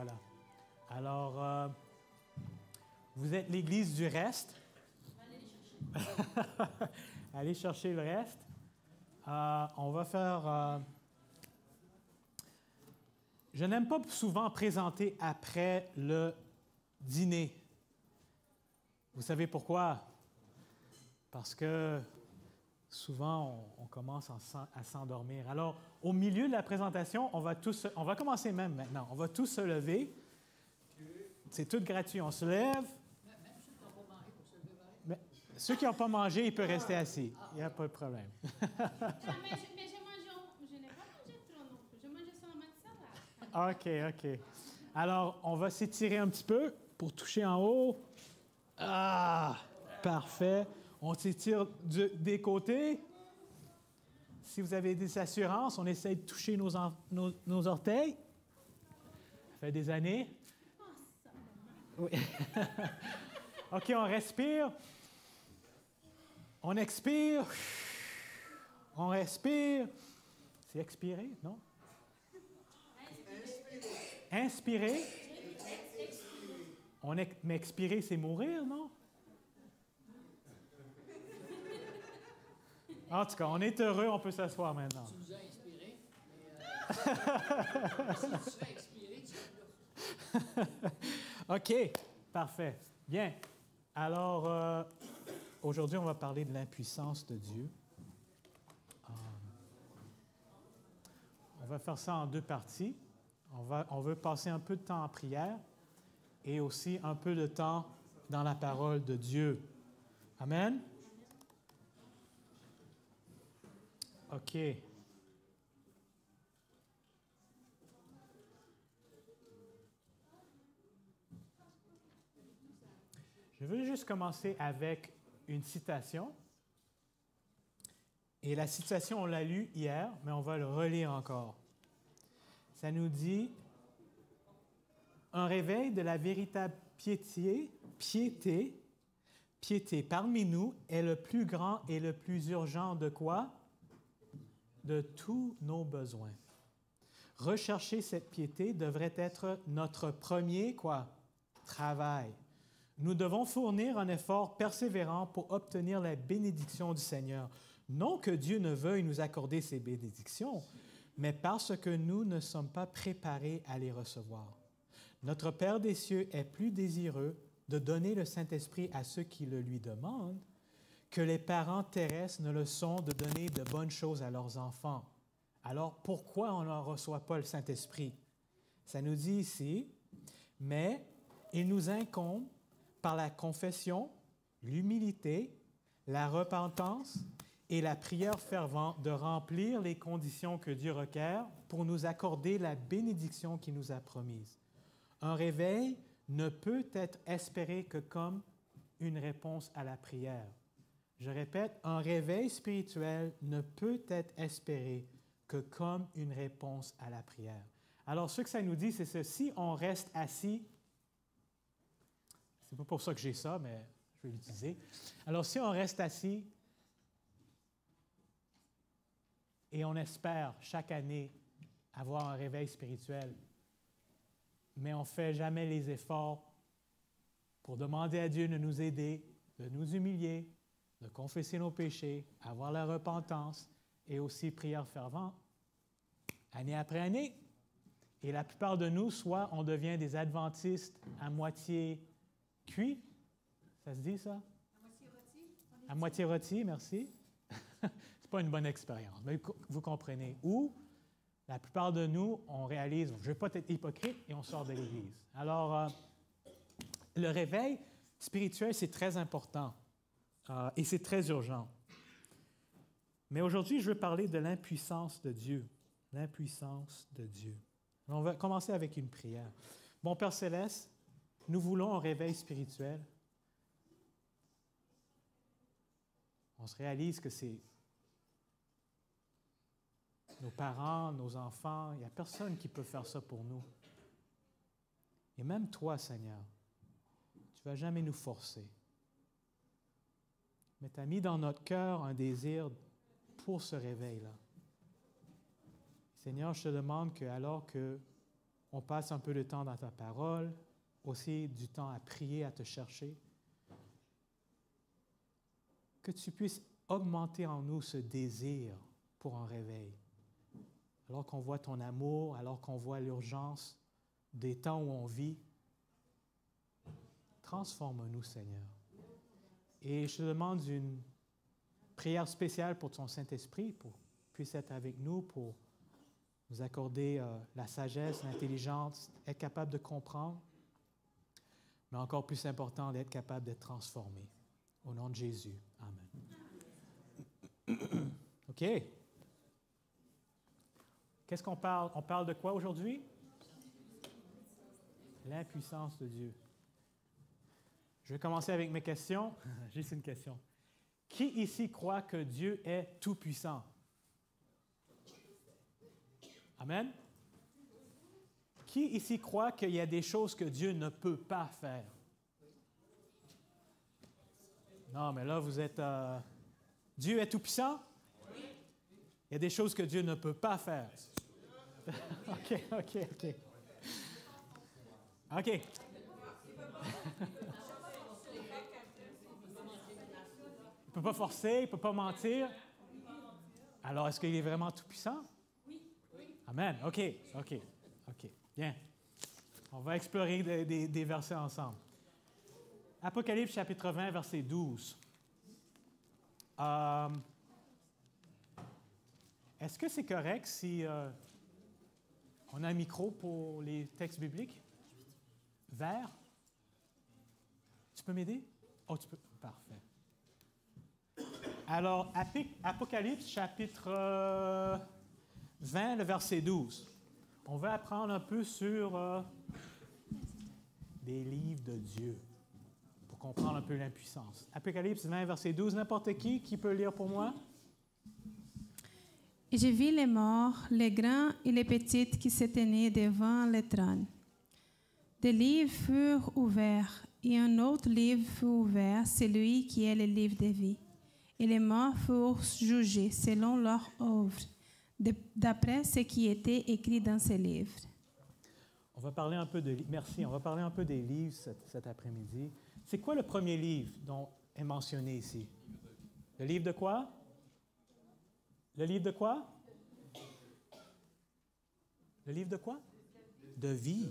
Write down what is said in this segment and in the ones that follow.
voilà. Alors, vous êtes l'Église du reste. Allez chercher le reste. On va faire... Je n'aime pas souvent présenter après le dîner. Vous savez pourquoi? Parce que souvent, on commence à s'endormir. Alors, au milieu de la présentation, on va commencer même maintenant. On va tous se lever. C'est tout gratuit. On se lève. Mais ceux qui n'ont pas mangé, ils peuvent rester assis. Il n'y a pas de problème. Mais je n'ai pas mangé trop non plus. Je mangeais seulement de salade. OK. Alors, on va s'étirer un petit peu pour toucher en haut. Ah! Parfait. On s'étire des côtés. Si vous avez des assurances, on essaie de toucher nos orteils. Ça fait des années. Oui. OK, on respire. On expire. On respire. C'est expirer, non? Inspirer. Mais expirer, c'est mourir, non? En tout cas, on est heureux, on peut s'asseoir maintenant. Tu nous as inspiré, mais si tu serais expiré, tu serais là. OK, parfait. Bien. Alors, aujourd'hui, on va parler de l'impuissance de Dieu. On va faire ça en deux parties. On veut passer un peu de temps en prière et aussi un peu de temps dans la parole de Dieu. Amen? OK. Je veux juste commencer avec une citation. Et la citation, on l'a lue hier, mais on va le relire encore. Ça nous dit « Un réveil de la véritable piété parmi nous est le plus grand et le plus urgent de quoi? De tous nos besoins. Rechercher cette piété devrait être notre premier, quoi? Travail. Nous devons fournir un effort persévérant pour obtenir la bénédiction du Seigneur. Non que Dieu ne veuille nous accorder ses bénédictions, mais parce que nous ne sommes pas préparés à les recevoir. Notre Père des cieux est plus désireux de donner le Saint-Esprit à ceux qui le lui demandent que les parents terrestres ne le sont de donner de bonnes choses à leurs enfants. Alors, pourquoi on ne reçoit pas le Saint-Esprit? Ça nous dit ici, mais il nous incombe par la confession, l'humilité, la repentance et la prière fervente de remplir les conditions que Dieu requiert pour nous accorder la bénédiction qu'il nous a promise. Un réveil ne peut être espéré que comme une réponse à la prière. Je répète, un réveil spirituel ne peut être espéré que comme une réponse à la prière. Alors, ce que ça nous dit, c'est ceci, on reste assis. C'est pas pour ça que j'ai ça, mais je vais l'utiliser. Alors, si on reste assis et on espère chaque année avoir un réveil spirituel, mais on ne fait jamais les efforts pour demander à Dieu de nous aider, de nous humilier, de confesser nos péchés, avoir la repentance et aussi prière fervente, année après année. Et la plupart de nous, soit on devient des adventistes à moitié cuits, ça se dit ça? À moitié rôti. À moitié rôti, merci. C'est pas une bonne expérience, mais vous comprenez. Ou la plupart de nous, on réalise, je ne veux pas être hypocrite, et on sort de l'Église. Alors, le réveil spirituel, c'est très important. Et c'est très urgent. Mais aujourd'hui, je veux parler de l'impuissance de Dieu. L'impuissance de Dieu. On va commencer avec une prière. Bon Père Céleste, nous voulons un réveil spirituel. On se réalise que c'est nos parents, nos enfants, il n'y a personne qui peut faire ça pour nous. Et même toi, Seigneur, tu ne vas jamais nous forcer. Mais tu as mis dans notre cœur un désir pour ce réveil-là. Seigneur, je te demande que alors que on passe un peu de temps dans ta parole, aussi du temps à prier, à te chercher. Que tu puisses augmenter en nous ce désir pour un réveil. Alors qu'on voit ton amour, alors qu'on voit l'urgence des temps où on vit, transforme-nous, Seigneur. Et je te demande une prière spéciale pour ton Saint-Esprit, pour qu'il puisse être avec nous, pour nous accorder la sagesse, l'intelligence, être capable de comprendre, mais encore plus important, d'être capable d'être transformé. Au nom de Jésus. Amen. OK. Qu'est-ce qu'on parle? On parle de quoi aujourd'hui? L'impuissance de Dieu. Je vais commencer avec mes questions. Juste une question. Qui ici croit que Dieu est tout-puissant? Amen. Qui ici croit qu'il y a des choses que Dieu ne peut pas faire? Non, mais là, vous êtes... Dieu est tout-puissant? Oui. Il y a des choses que Dieu ne peut pas faire. OK. OK. Il ne peut pas forcer, il ne peut pas mentir. Alors, est-ce qu'il est vraiment tout-puissant? Oui. Amen. OK. Bien. On va explorer des versets ensemble. Apocalypse chapitre 20, verset 12. Est-ce que c'est correct si on a un micro pour les textes bibliques? Vert? Tu peux m'aider? Oh, tu peux. Parfait. Alors, Apocalypse chapitre 20, le verset 12. On va apprendre un peu sur des livres de Dieu pour comprendre un peu l'impuissance. Apocalypse 20, verset 12. N'importe qui peut lire pour moi? Et je vis les morts, les grands et les petits qui se tenaient devant le trône. Des livres furent ouverts, et un autre livre fut ouvert, celui qui est le livre de vie. Et les morts furent jugés selon leurs œuvres, d'après ce qui était écrit dans ces livres. On va parler un peu de... Merci. On va parler un peu des livres cet après-midi. C'est quoi le premier livre dont est mentionné ici? Le livre de quoi? Le livre de quoi? Le livre de quoi? De vie.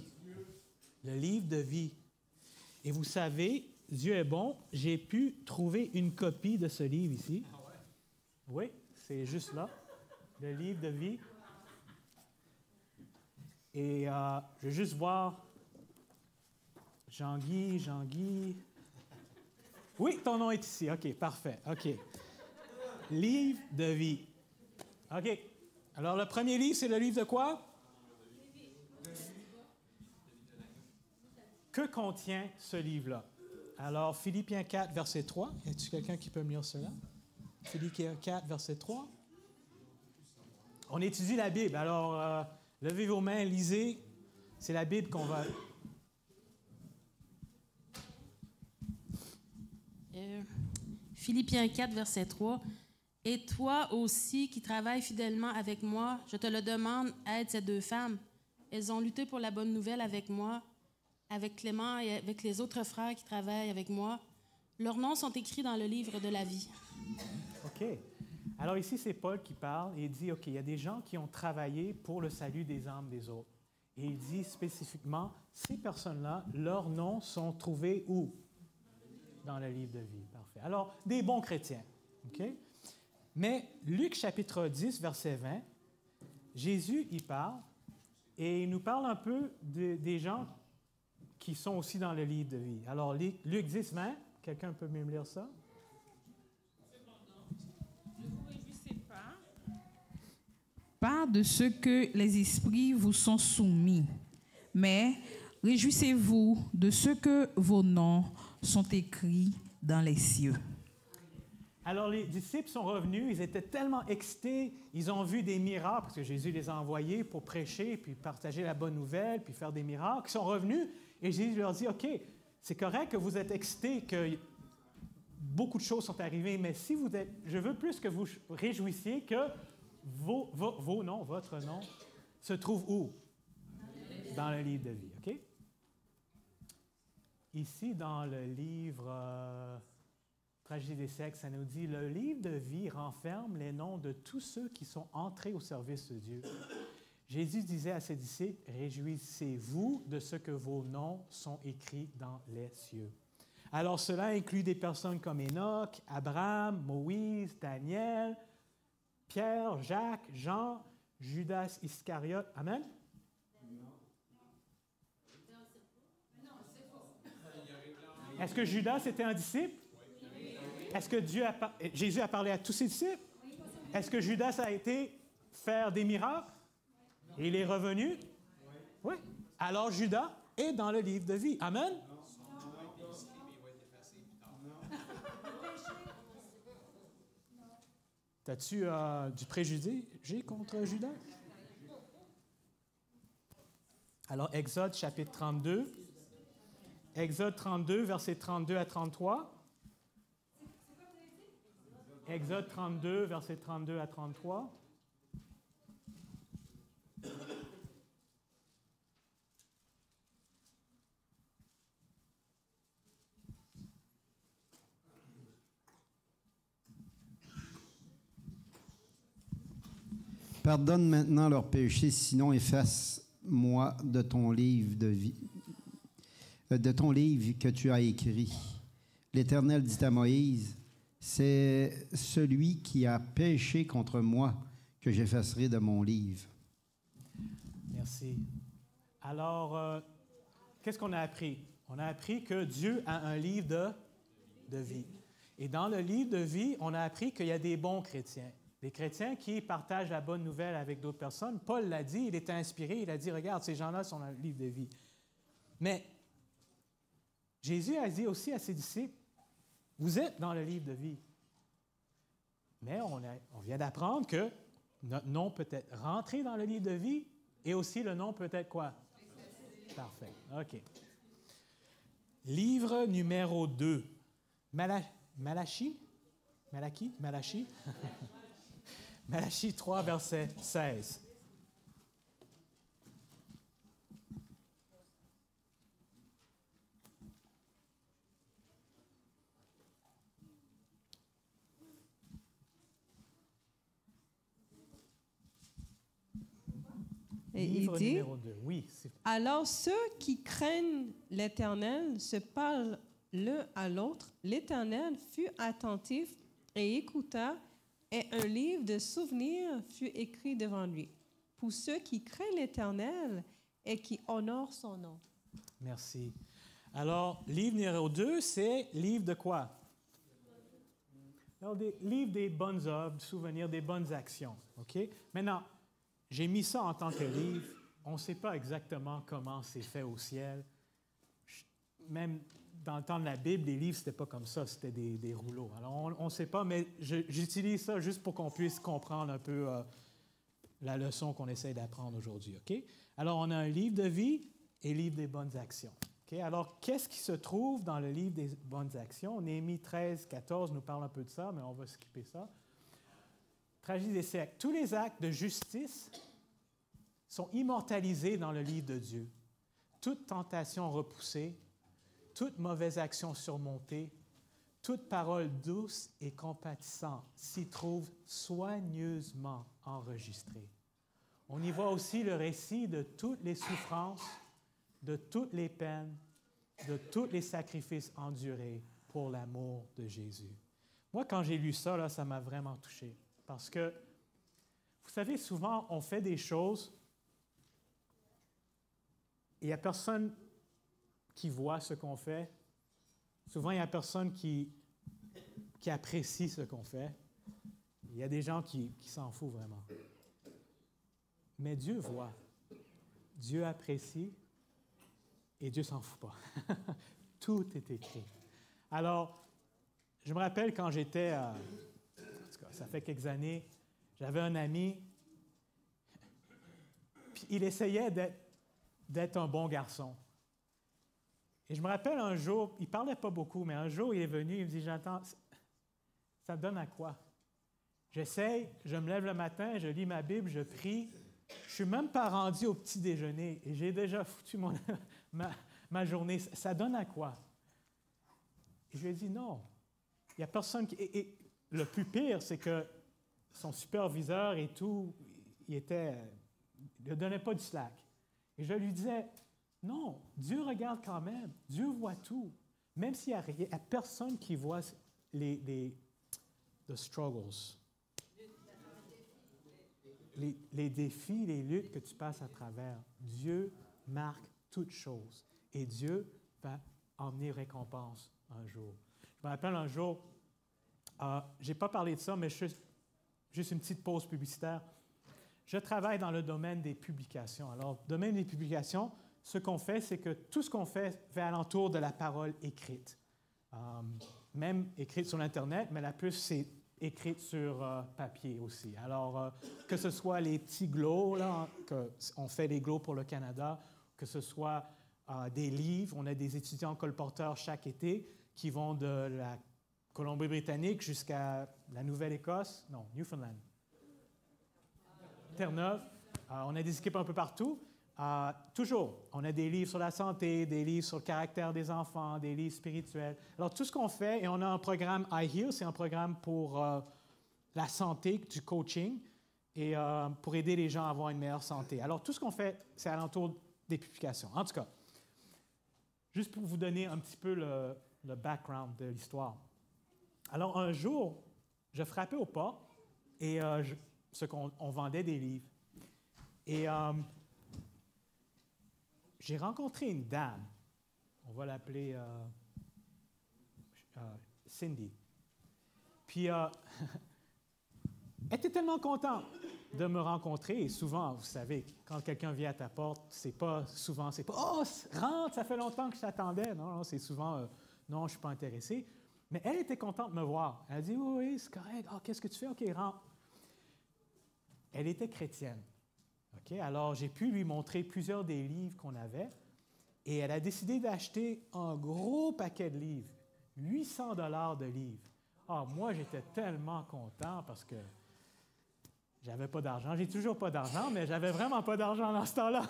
Le livre de vie. Et vous savez, Dieu est bon, j'ai pu trouver une copie de ce livre ici. Oui, c'est juste là. Le livre de vie. Et je vais juste voir. Jean-Guy. Oui, ton nom est ici. OK, parfait. OK. Livre de vie. OK. Alors, le premier livre, c'est le livre de quoi? Que contient ce livre-là? Alors, Philippiens 4, verset 3. Y a-t-il quelqu'un qui peut me lire cela? Philippiens 4, verset 3. On étudie la Bible. Alors, levez vos mains, lisez. C'est la Bible qu'on va... Philippiens 4, verset 3. « Et toi aussi qui travailles fidèlement avec moi, je te le demande, aide ces deux femmes. Elles ont lutté pour la bonne nouvelle avec moi, avec Clément et avec les autres frères qui travaillent avec moi. Leurs noms sont écrits dans le livre de la vie. » OK. Alors ici, c'est Paul qui parle et il dit, OK, il y a des gens qui ont travaillé pour le salut des âmes des autres. Et il dit spécifiquement, ces personnes-là, leurs noms sont trouvés où? Dans le livre de vie. Parfait. Alors, des bons chrétiens. OK? Mais Luc chapitre 10, verset 20, Jésus y parle et il nous parle un peu des gens qui sont aussi dans le livre de vie. Alors, Luc 10, 20, quelqu'un peut me lire ça? Ne vous réjouissez pas de ce que les esprits vous sont soumis, mais réjouissez-vous de ce que vos noms sont écrits dans les cieux. Alors, les disciples sont revenus, ils étaient tellement excités, ils ont vu des miracles, parce que Jésus les a envoyés pour prêcher, puis partager la bonne nouvelle, puis faire des miracles. Ils sont revenus, et Jésus leur dit, OK, c'est correct que vous êtes excités, que beaucoup de choses sont arrivées, mais si vous êtes, je veux plus que vous réjouissiez que votre nom se trouve où? Dans le livre de vie, OK? Ici, dans le livre Tragédie des siècles, ça nous dit « Le livre de vie renferme les noms de tous ceux qui sont entrés au service de Dieu. » Jésus disait à ses disciples « Réjouissez-vous de ce que vos noms sont écrits dans les cieux. » Alors, cela inclut des personnes comme Enoch, Abraham, Moïse, Daniel, Pierre, Jacques, Jean, Judas Iscariote. Amen? Est-ce que Judas était un disciple? Est-ce que Jésus a parlé à tous ses disciples? Est-ce que Judas a été faire des miracles? Et il est revenu? Oui. Alors Judas est dans le livre de vie. Amen? T'as-tu du préjugé contre Judas? Alors, Exode chapitre 32. Exode 32, versets 32 à 33. Exode 32, versets 32 à 33. Pardonne maintenant leurs péchés, sinon efface-moi de ton livre de vie, de ton livre que tu as écrit. L'Éternel dit à Moïse, c'est celui qui a péché contre moi que j'effacerai de mon livre. Merci. Alors, qu'est-ce qu'on a appris? On a appris que Dieu a un livre de vie. Et dans le livre de vie, on a appris qu'il y a des bons chrétiens. Des chrétiens qui partagent la bonne nouvelle avec d'autres personnes. Paul l'a dit, il était inspiré, il a dit, regarde, ces gens-là sont dans le livre de vie. Mais Jésus a dit aussi à ses disciples, vous êtes dans le livre de vie. Mais on vient d'apprendre que notre nom peut être rentré dans le livre de vie et aussi le nom peut être quoi? Parfait. OK. Livre numéro 2. Malachie? Malachie 3, verset 16. Et Livre il dit, numéro 2. Oui. alors ceux qui craignent l'Éternel se parlent l'un à l'autre. L'Éternel fut attentif et écouta, et un livre de souvenirs fut écrit devant lui. Pour ceux qui craignent l'Éternel et qui honorent son nom. Merci. Alors, livre numéro 2, c'est livre de quoi? Alors, livre des bonnes œuvres, souvenirs des bonnes actions. OK? Maintenant, j'ai mis ça en tant que livre. On ne sait pas exactement comment c'est fait au ciel. Même dans le temps de la Bible, les livres, ce n'était pas comme ça, c'était des rouleaux. Alors, on ne sait pas, mais j'utilise ça juste pour qu'on puisse comprendre un peu la leçon qu'on essaie d'apprendre aujourd'hui. OK? Alors, on a un livre de vie et livre des bonnes actions. OK? Alors, qu'est-ce qui se trouve dans le livre des bonnes actions? Néhémie 13, 14 nous parle un peu de ça, mais on va skipper ça. Tragédie des siècles. Tous les actes de justice sont immortalisés dans le livre de Dieu. Toute tentation repoussée, toute mauvaise action surmontée, toute parole douce et compatissante s'y trouve soigneusement enregistrée. On y voit aussi le récit de toutes les souffrances, de toutes les peines, de tous les sacrifices endurés pour l'amour de Jésus. Moi, quand j'ai lu ça, là, ça m'a vraiment touché. Parce que, vous savez, souvent, on fait des choses et il n'y a personne qui voit ce qu'on fait. Souvent, il n'y a personne qui apprécie ce qu'on fait. Il y a des gens qui s'en foutent vraiment. Mais Dieu voit. Dieu apprécie et Dieu ne s'en fout pas. Tout est écrit. Alors, je me rappelle quand j'étais... en tout cas, ça fait quelques années, j'avais un ami, puis il essayait d'être un bon garçon. Et je me rappelle un jour, il ne parlait pas beaucoup, mais un jour, il est venu, il me dit, j'entends, ça te donne à quoi? J'essaye, je me lève le matin, je lis ma Bible, je prie, Je ne suis même pas rendu au petit déjeuner et j'ai déjà foutu ma journée. Ça donne à quoi? Et je lui ai dit non. Il n'y a personne qui... Et le plus pire, c'est que son superviseur et tout, il ne donnait pas du slack. Et je lui disais, non, Dieu regarde quand même. Dieu voit tout. Même s'il n'y a personne qui voit the struggles, les défis, les luttes que tu passes à travers. Dieu marque toutes choses. Et Dieu va emmener récompense un jour. Je me rappelle un jour, je n'ai pas parlé de ça, mais juste une petite pause publicitaire. Je travaille dans le domaine des publications. Alors, le domaine des publications, ce qu'on fait, c'est que tout ce qu'on fait alentour de la parole écrite. Même écrite sur l'Internet, mais la plus, c'est écrite sur papier aussi. Alors, que ce soit les petits glows, là, on fait les glows pour le Canada, que ce soit des livres, on a des étudiants colporteurs chaque été qui vont de la Colombie-Britannique jusqu'à la Nouvelle-Écosse, non, Newfoundland, Terre-Neuve. On a des équipes un peu partout. Toujours, on a des livres sur la santé, des livres sur le caractère des enfants, des livres spirituels. Alors, tout ce qu'on fait, et on a un programme iHeal, c'est un programme pour la santé, du coaching, et pour aider les gens à avoir une meilleure santé. Alors, tout ce qu'on fait, c'est alentour des publications. En tout cas, juste pour vous donner un petit peu le background de l'histoire. Alors, un jour, je frappais aux portes et on vendait des livres. Et j'ai rencontré une dame, on va l'appeler Cindy. Puis, elle était tellement contente de me rencontrer. Et souvent, vous savez, quand quelqu'un vient à ta porte, c'est pas « Oh, rentre, ça fait longtemps que je t'attendais ». Non, c'est souvent « Non, je ne suis pas intéressé ». Mais elle était contente de me voir. Elle a dit « Oui, c'est correct. Ah, qu'est-ce que tu fais? OK, rentre ». Elle était chrétienne. OK? Alors, j'ai pu lui montrer plusieurs des livres qu'on avait et elle a décidé d'acheter un gros paquet de livres, 800 $ de livres. Ah, moi, j'étais tellement content parce que j'avais pas d'argent. J'ai toujours pas d'argent, mais j'avais vraiment pas d'argent dans ce temps-là.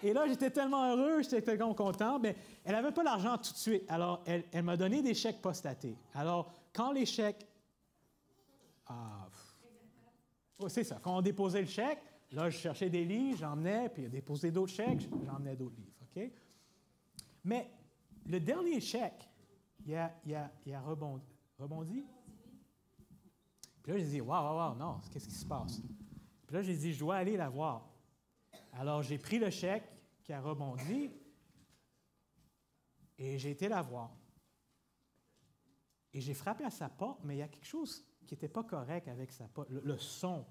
Et là, j'étais tellement heureux, j'étais tellement content, mais elle n'avait pas l'argent tout de suite. Alors, elle m'a donné des chèques postdatés. Alors, quand les chèques... c'est ça. Quand on déposait le chèque, là, je cherchais des livres, j'emmenais, puis déposé d'autres chèques, j'emmenais d'autres livres. OK? Mais le dernier chèque, il a rebondi. Puis là, j'ai dit, wow, non, qu'est-ce qui se passe? Puis là, j'ai dit, je dois aller la voir. Alors, j'ai pris le chèque qui a rebondi et j'ai été la voir. Et j'ai frappé à sa porte, mais il y a quelque chose qui n'était pas correct avec sa porte, le son.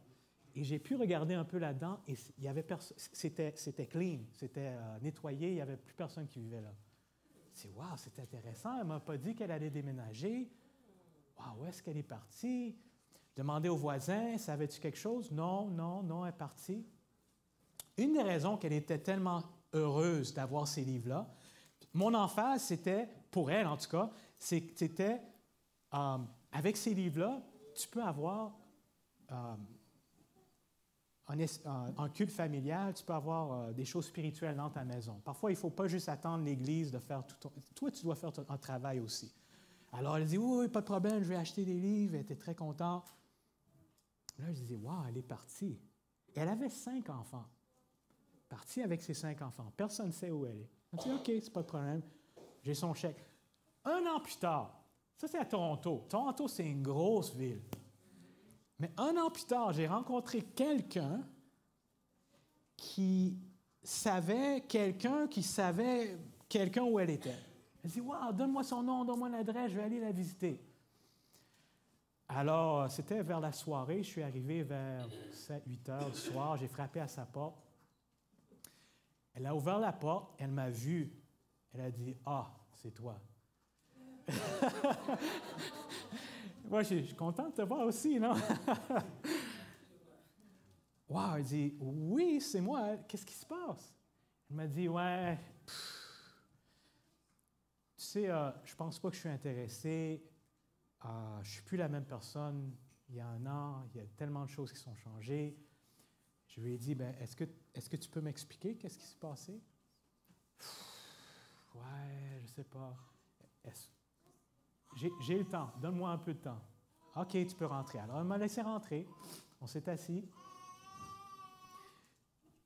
Et j'ai pu regarder un peu là-dedans et il y avait c'était clean, c'était nettoyé, il n'y avait plus personne qui vivait là. Je me dis, wow, c'est intéressant, elle ne m'a pas dit qu'elle allait déménager. Wow, où est-ce qu'elle est partie? Je demandais aux voisins, savais-tu quelque chose? Non, elle est partie. Une des raisons qu'elle était tellement heureuse d'avoir ces livres-là, mon emphase, c'était, pour elle en tout cas, c'était, avec ces livres-là, tu peux avoir un culte familial, tu peux avoir des choses spirituelles dans ta maison. Parfois, il ne faut pas juste attendre l'Église de faire tout ton... Toi, tu dois faire un travail aussi. Alors, elle dit, oui, pas de problème, je vais acheter des livres. Elle était très contente. Là, je disais, wow, elle est partie. Elle avait 5 enfants. Partie avec ses 5 enfants. Personne ne sait où elle est. Elle dit, OK, c'est pas de problème. J'ai son chèque. 1 an plus tard, ça c'est à Toronto. Toronto, c'est une grosse ville. Mais 1 an plus tard, j'ai rencontré quelqu'un qui savait quelqu'un où elle était. Elle dit, wow, donne-moi son nom, donne-moi l'adresse, je vais aller la visiter. Alors, c'était vers la soirée, je suis arrivé vers 7-8 heures du soir, j'ai frappé à sa porte. Elle a ouvert la porte, elle m'a vu, elle a dit, ah, c'est toi. Moi, je suis content de te voir aussi, non? Wow, elle dit, oui, c'est moi, qu'est-ce qui se passe? Elle m'a dit, ouais, tu sais, je pense pas que je suis intéressé, je suis plus la même personne il y a 1 an, il y a tellement de choses qui sont changées. Je lui ai dit, ben, est-ce que tu peux m'expliquer qu'est-ce qui s'est passé? Ouais, je ne sais pas. J'ai le temps, donne-moi un peu de temps. OK, tu peux rentrer. Alors, elle m'a laissé rentrer. On s'est assis.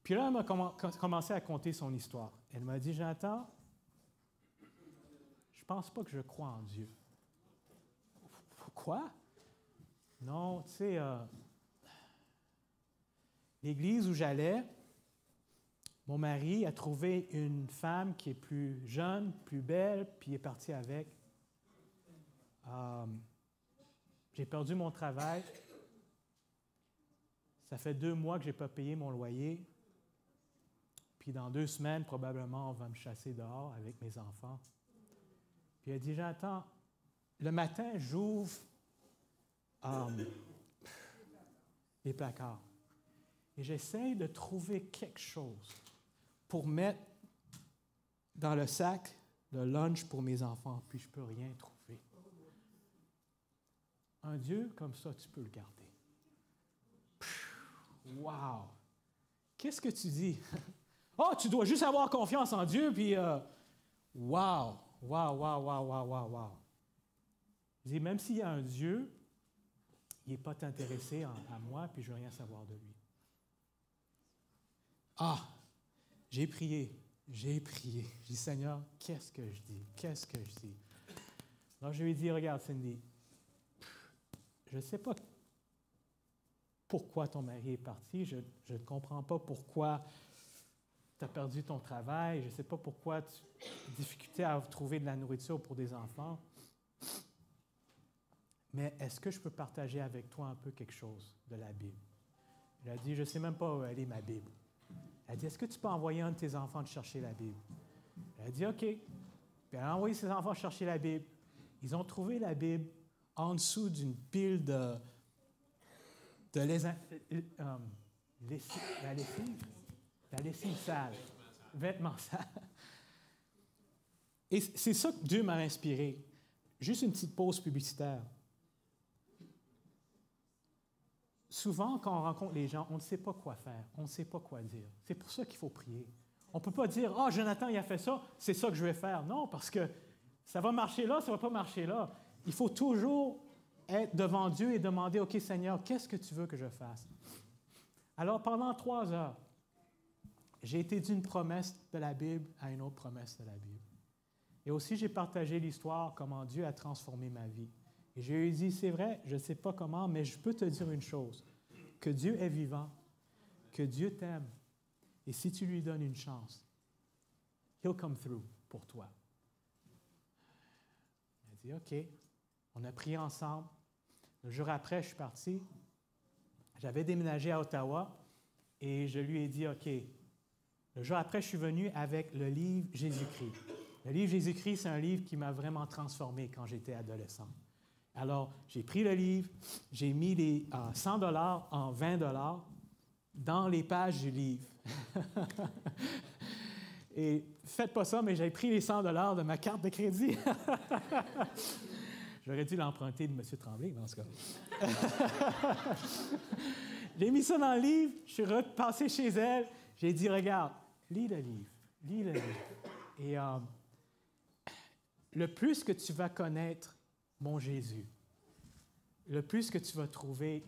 Puis là, elle m'a commencé à conter son histoire. Elle m'a dit, Jonathan, je ne pense pas que je crois en Dieu. Quoi? Non, tu sais, l'église où j'allais, mon mari a trouvé une femme qui est plus jeune, plus belle, puis il est parti avec. J'ai perdu mon travail. Ça fait 2 mois que je n'ai pas payé mon loyer. Puis dans 2 semaines, probablement, on va me chasser dehors avec mes enfants. Puis elle dit, J'entends, le matin, j'ouvre les placards. Et j'essaie de trouver quelque chose pour mettre dans le sac de lunch pour mes enfants, puis je ne peux rien trouver. Un Dieu comme ça, tu peux le garder. Wow! Qu'est-ce que tu dis? Oh, tu dois juste avoir confiance en Dieu, puis wow! Wow, wow, wow, wow, wow, wow. Je dis, même s'il y a un Dieu, il n'est pas intéressé à moi, puis je ne veux rien savoir de lui. Ah! J'ai prié. J'ai dit, Seigneur, qu'est-ce que je dis? Qu'est-ce que je dis? Alors, je lui ai dit, regarde, Cindy, je ne sais pas pourquoi ton mari est parti. Je ne comprends pas pourquoi tu as perdu ton travail. Je ne sais pas pourquoi tu as difficulté à trouver de la nourriture pour des enfants. Mais est-ce que je peux partager avec toi un peu quelque chose de la Bible? Il a dit, je ne sais même pas où elle est, ma Bible. Elle a dit, est-ce que tu peux envoyer un de tes enfants de chercher la Bible? Elle a dit, OK. Puis elle a envoyé ses enfants chercher la Bible. Ils ont trouvé la Bible en dessous d'une pile de la lessive sale, vêtements sales. Et c'est ça que Dieu m'a inspiré. Juste une petite pause publicitaire. Souvent, quand on rencontre les gens, on ne sait pas quoi faire, on ne sait pas quoi dire. C'est pour ça qu'il faut prier. On ne peut pas dire « Ah, Jonathan, il a fait ça, c'est ça que je vais faire. » Non, parce que ça va marcher là, ça ne va pas marcher là. Il faut toujours être devant Dieu et demander « OK, Seigneur, qu'est-ce que tu veux que je fasse? » Alors, pendant 3 heures, j'ai été d'une promesse de la Bible à une autre promesse de la Bible. Et aussi, j'ai partagé l'histoire, comment Dieu a transformé ma vie. Et je lui ai dit, c'est vrai, je ne sais pas comment, mais je peux te dire une chose, que Dieu est vivant, que Dieu t'aime, et si tu lui donnes une chance, He'll come through pour toi. Elle a dit, OK, on a prié ensemble. Le jour après, je suis parti. J'avais déménagé à Ottawa, et je lui ai dit, OK, le jour après, je suis venu avec le livre Jésus-Christ. Le livre Jésus-Christ, c'est un livre qui m'a vraiment transformé quand j'étais adolescent. Alors, j'ai pris le livre, j'ai mis les 100 $ en 20 $ dans les pages du livre. Et faites pas ça, mais j'ai pris les 100 $ de ma carte de crédit. J'aurais dû l'emprunter de M. Tremblay, dans ce cas. J'ai mis ça dans le livre, je suis repassé chez elle, j'ai dit, regarde, lis le livre, lis le livre. Et le plus que tu vas connaître mon Jésus, le plus que tu vas trouver,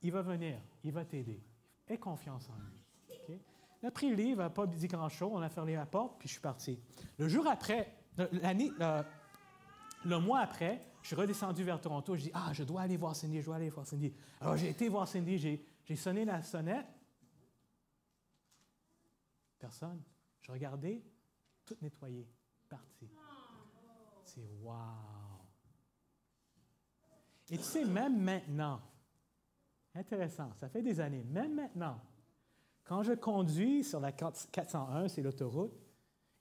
il va venir, il va t'aider. Aie confiance en lui. Okay? On a pris le livre, il n'a pas dit grand-chose, on a fermé la porte, puis je suis parti. Le jour après, le mois après, je suis redescendu vers Toronto, je dis, je dois aller voir Cindy, je dois aller voir Cindy. Alors j'ai été voir Cindy, j'ai sonné la sonnette. Personne. Je regardais, tout nettoyé, parti. C'est wow! Et tu sais, même maintenant, intéressant, ça fait des années, même maintenant, quand je conduis sur la 401, c'est l'autoroute,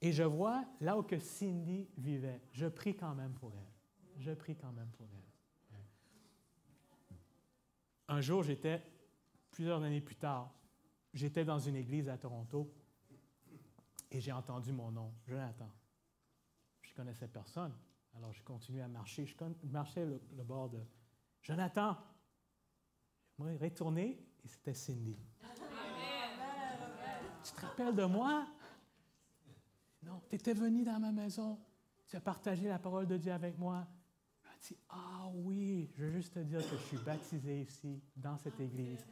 et je vois là où que Cindy vivait, je prie quand même pour elle. Je prie quand même pour elle. Un jour, plusieurs années plus tard, j'étais dans une église à Toronto et j'ai entendu mon nom, Jonathan. Je ne connaissais personne. Alors, je continuais à marcher. Je marchais le bord de Jonathan. Moi, retourné et c'était Cindy. Tu te rappelles de moi? Non, tu étais venu dans ma maison. Tu as partagé la parole de Dieu avec moi. Elle a dit, ah oui, je veux juste te dire que je suis baptisé ici, dans cette église,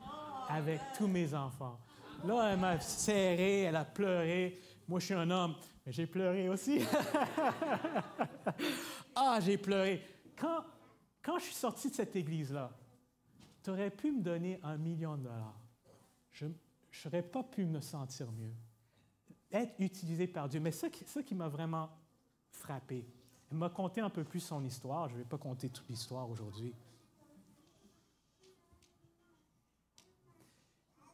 avec tous mes enfants. Là, elle m'a serré, elle a pleuré. Moi, je suis un homme, mais j'ai pleuré aussi. Ah, j'ai pleuré. Quand je suis sorti de cette église-là, tu aurais pu me donner $1 million. Je n'aurais pas pu me sentir mieux. Être utilisé par Dieu. Mais ça qui m'a vraiment frappé. Elle m'a conté un peu plus son histoire. Je ne vais pas conter toute l'histoire aujourd'hui.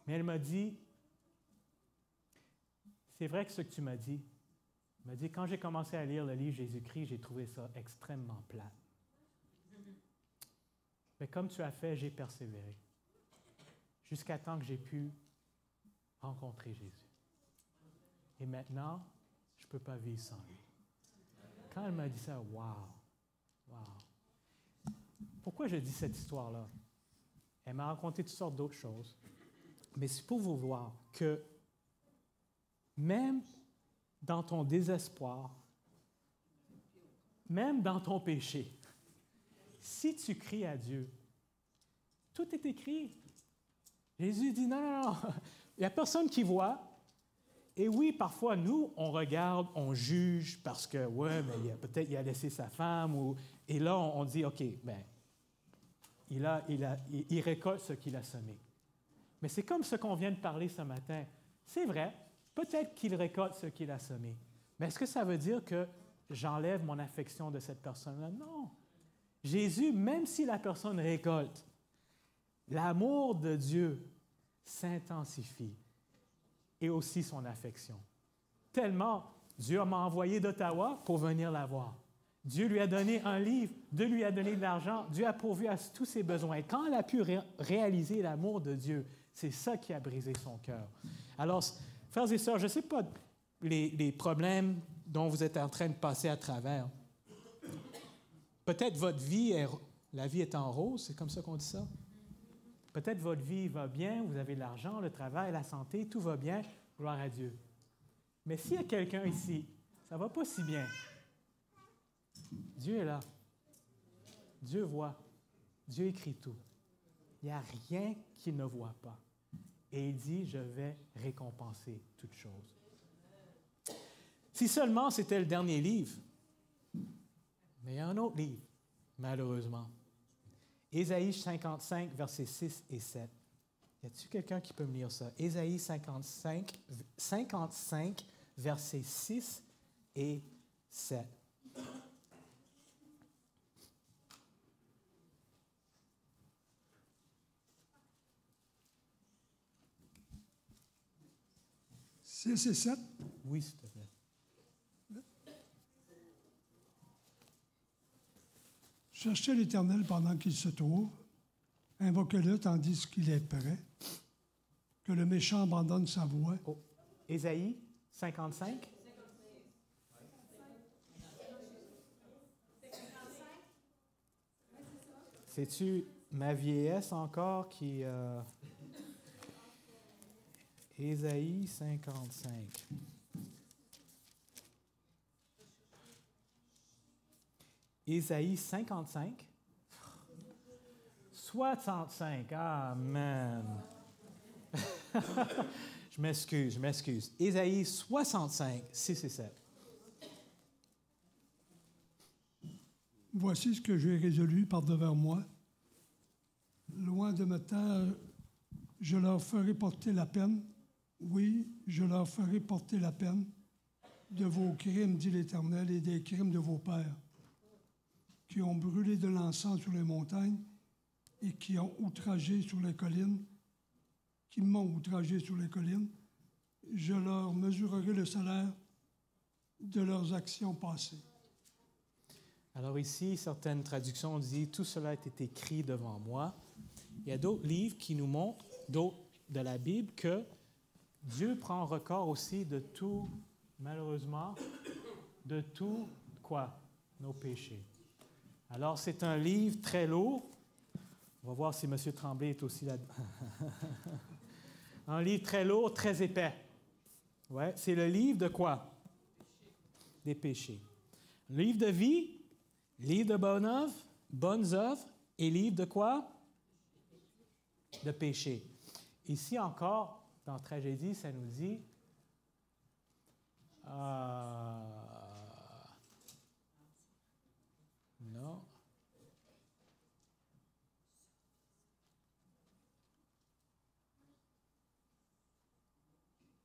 Mais elle m'a dit, c'est vrai que ce que tu m'as dit. Elle m'a dit, quand j'ai commencé à lire le livre Jésus-Christ, j'ai trouvé ça extrêmement plat. Mais comme tu as fait, j'ai persévéré. Jusqu'à temps que j'ai pu rencontrer Jésus. Et maintenant, je ne peux pas vivre sans lui. Quand elle m'a dit ça, wow. Pourquoi je dis cette histoire-là? Elle m'a raconté toutes sortes d'autres choses. Mais c'est pour vous voir que même dans ton désespoir, même dans ton péché, si tu cries à Dieu, tout est écrit. Jésus dit non. Il n'y a personne qui voit. Et oui, parfois, nous, on regarde, on juge parce que, ouais, mais peut-être il a laissé sa femme. Et là, on dit, OK, bien, il récolte ce qu'il a semé. Mais c'est comme ce qu'on vient de parler ce matin. C'est vrai, peut-être qu'il récolte ce qu'il a semé. Mais est-ce que ça veut dire que j'enlève mon affection de cette personne-là? Non. Jésus, même si la personne récolte, l'amour de Dieu s'intensifie et aussi son affection. Tellement, Dieu m'a envoyé d'Ottawa pour venir la voir. Dieu lui a donné un livre, Dieu lui a donné de l'argent, Dieu a pourvu à tous ses besoins. Et quand elle a pu réaliser l'amour de Dieu, c'est ça qui a brisé son cœur. Alors, frères et sœurs, je ne sais pas les problèmes dont vous êtes en train de passer à travers. Peut-être votre vie, la vie est en rose, c'est comme ça qu'on dit ça? Peut-être votre vie va bien, vous avez de l'argent, le travail, la santé, tout va bien, gloire à Dieu. Mais s'il y a quelqu'un ici, ça ne va pas si bien, Dieu est là. Dieu voit. Dieu écrit tout. Il n'y a rien qu'il ne voit pas. Et il dit, je vais récompenser toutes choses. Si seulement c'était le dernier livre, mais il y a un autre livre, malheureusement. Ésaïe 55, versets 6 et 7. Y a-t-il quelqu'un qui peut me lire ça? Ésaïe 55, versets 6 et 7. « 6 et 7. Oui, s'il te plaît. Cherchez l'Éternel pendant qu'il se trouve, invoquez-le tandis qu'il est prêt, que le méchant abandonne sa voie. Oh. Ésaïe 55. C'est-tu ma vieillesse encore qui... Ésaïe 55. Ésaïe 55. 65. Amen. Je m'excuse. Ésaïe 65, 6 et 7. Voici ce que j'ai résolu par devers moi. Loin de me taire, je leur ferai porter la peine. Oui, je leur ferai porter la peine de vos crimes, dit l'Éternel, et des crimes de vos pères, qui ont brûlé de l'encens sur les montagnes et qui ont outragé sur les collines, qui m'ont outragé sur les collines. Je leur mesurerai le salaire de leurs actions passées. Alors ici, certaines traductions disent « Tout cela a été écrit devant moi ». Il y a d'autres livres qui nous montrent, d'autres de la Bible, que Dieu prend record aussi de tout, malheureusement, de tout, quoi? Nos péchés. Alors, c'est un livre très lourd. On va voir si M. Tremblay est aussi là-dedans. Un livre très lourd, très épais. Ouais, c'est le livre de quoi? Des péchés. Livre de vie, livre de bonnes œuvres, et livre de quoi? De péché. Ici encore, dans Tragédie, ça nous dit non.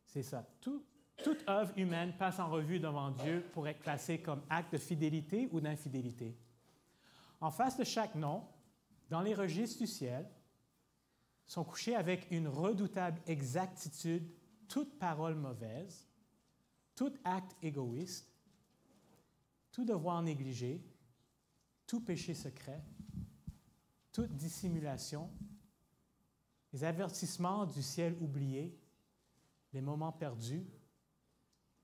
C'est ça. Toute œuvre humaine passe en revue devant Dieu pour être classée comme acte de fidélité ou d'infidélité. En face de chaque nom, dans les registres du ciel, sont couchés avec une redoutable exactitude toute parole mauvaise, tout acte égoïste, tout devoir négligé, tout péché secret, toute dissimulation, les avertissements du ciel oublié, les moments perdus,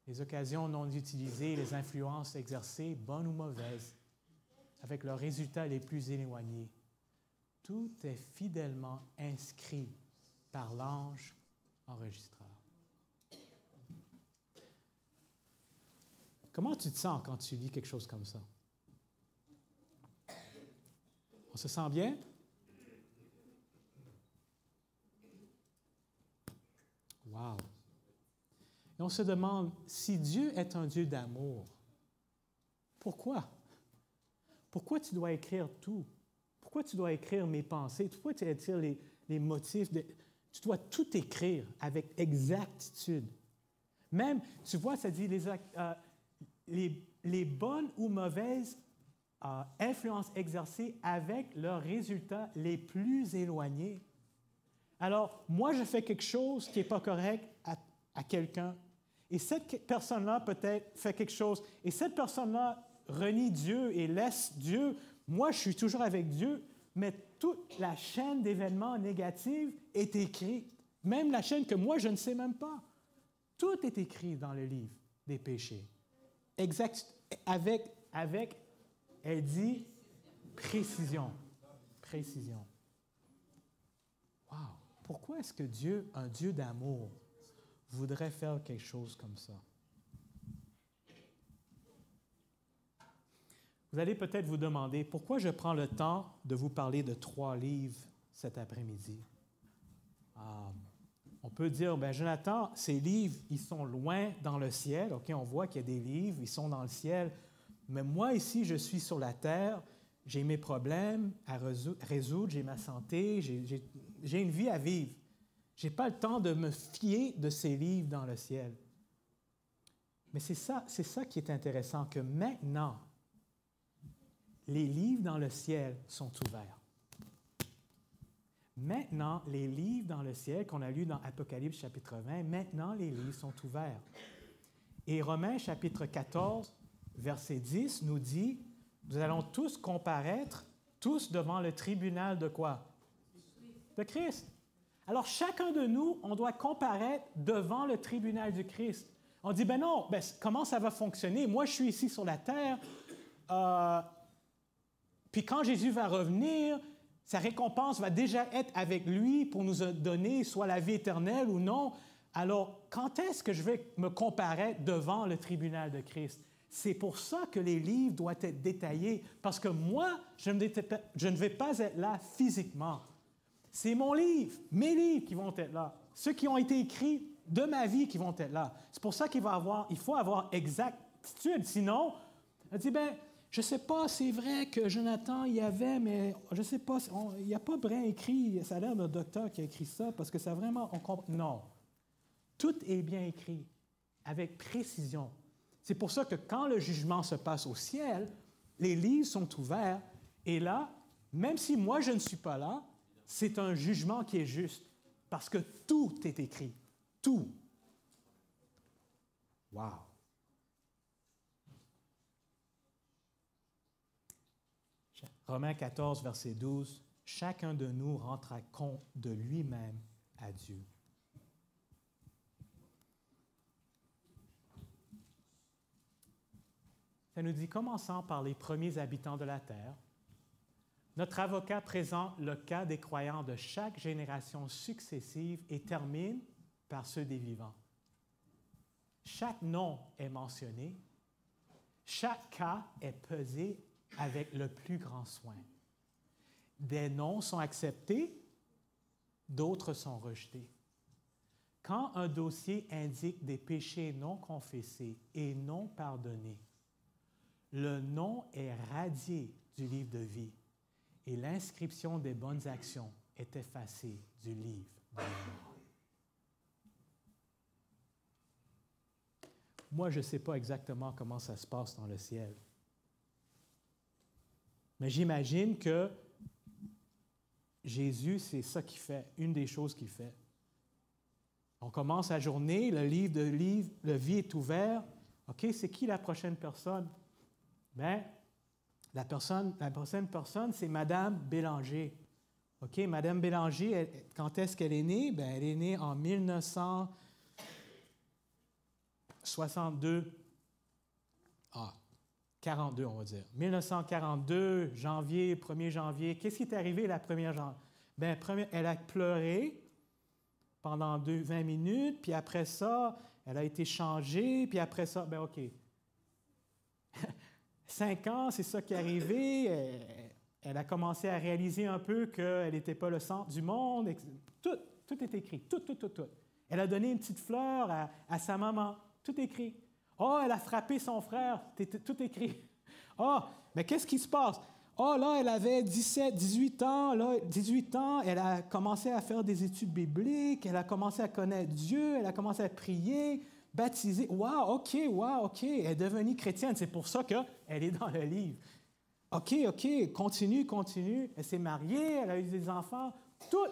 les occasions non utilisées, les influences exercées, bonnes ou mauvaises, avec leurs résultats les plus éloignés. Tout est fidèlement inscrit par l'ange enregistreur. Comment tu te sens quand tu lis quelque chose comme ça? On se sent bien? Wow! Et on se demande, si Dieu est un Dieu d'amour, pourquoi? Pourquoi tu dois écrire tout? Pourquoi tu dois écrire mes pensées? Pourquoi tu dois écrire les motifs? Tu dois tout écrire avec exactitude. Même, tu vois, ça dit les bonnes ou mauvaises influences exercées avec leurs résultats les plus éloignés. Alors, moi, je fais quelque chose qui n'est pas correct à quelqu'un, et cette personne-là peut-être fait quelque chose, et cette personne-là renie Dieu et laisse Dieu. Moi, je suis toujours avec Dieu, mais toute la chaîne d'événements négatifs est écrite, même la chaîne que moi, je ne sais même pas. Tout est écrit dans le livre des péchés. Exact, avec, elle dit, précision. Précision. Wow! Pourquoi est-ce que Dieu, un Dieu d'amour, voudrait faire quelque chose comme ça? Vous allez peut-être vous demander pourquoi je prends le temps de vous parler de 3 livres cet après-midi. On peut dire, bien, Jonathan, ces livres, ils sont loin dans le ciel. OK, on voit qu'il y a des livres, ils sont dans le ciel. Mais moi, ici, je suis sur la terre, j'ai mes problèmes à résoudre, j'ai ma santé, j'ai une vie à vivre. Je n'ai pas le temps de me fier de ces livres dans le ciel. Mais c'est ça qui est intéressant, que maintenant, les livres dans le ciel sont ouverts. Maintenant, les livres dans le ciel qu'on a lus dans Apocalypse chapitre 20, maintenant les livres sont ouverts. Et Romains chapitre 14, verset 10 nous dit, nous allons tous comparaître, tous devant le tribunal de quoi? De Christ. Alors, chacun de nous, on doit comparaître devant le tribunal du Christ. On dit, ben non, comment ça va fonctionner? Moi, je suis ici sur la terre, puis quand Jésus va revenir, sa récompense va déjà être avec lui pour nous donner soit la vie éternelle ou non. Alors, quand est-ce que je vais me comparer devant le tribunal de Christ? C'est pour ça que les livres doivent être détaillés, parce que moi, je ne vais pas être là physiquement. C'est mon livre, mes livres qui vont être là, ceux qui ont été écrits de ma vie qui vont être là. C'est pour ça qu'il faut avoir exactitude. Sinon, on dit, ben, je ne sais pas, c'est vrai que Jonathan y avait, mais je ne sais pas, il n'y a pas bien écrit, ça a l'air d'un docteur qui a écrit ça, parce que ça vraiment, non. Tout est bien écrit, avec précision. C'est pour ça que quand le jugement se passe au ciel, les livres sont ouverts, et là, même si moi je ne suis pas là, c'est un jugement qui est juste, parce que tout est écrit. Tout. Wow! Romains 14, verset 12, « Chacun de nous rendra compte de lui-même à Dieu. » Ça nous dit, commençant par les premiers habitants de la terre, Notre avocat présente le cas des croyants de chaque génération successive et termine par ceux des vivants. Chaque nom est mentionné, chaque cas est pesé avec le plus grand soin. Des noms sont acceptés, d'autres sont rejetés. Quand un dossier indique des péchés non confessés et non pardonnés, le nom est radié du livre de vie et l'inscription des bonnes actions est effacée du livre de la mort. Moi, je ne sais pas exactement comment ça se passe dans le ciel. Mais j'imagine que Jésus, c'est ça qu'il fait, une des choses qu'il fait. On commence la journée, le livre de vie est ouvert. OK, c'est qui la prochaine personne? Bien, la prochaine personne, c'est Madame Bélanger. OK, Madame Bélanger, quand est-ce qu'elle est née? Bien, elle est née en 1962. 42, on va dire. 1942, 1er janvier. Qu'est-ce qui est arrivé la première janvier? Bien, elle a pleuré pendant 20 minutes, puis après ça, elle a été changée, puis après ça, bien, OK. 5 ans, c'est ça qui est arrivé. Elle a commencé à réaliser un peu qu'elle n'était pas le centre du monde. Tout est écrit, tout. Elle a donné une petite fleur à sa maman, tout écrit. Oh, elle a frappé son frère, tout écrit. Oh, mais qu'est-ce qui se passe? Oh, là, elle avait 18 ans. Là, 18 ans, elle a commencé à faire des études bibliques, elle a commencé à connaître Dieu, elle a commencé à prier, baptiser. Wow, OK, elle est devenue chrétienne. C'est pour ça qu'elle est dans le livre. OK, continue. Elle s'est mariée, elle a eu des enfants. Tout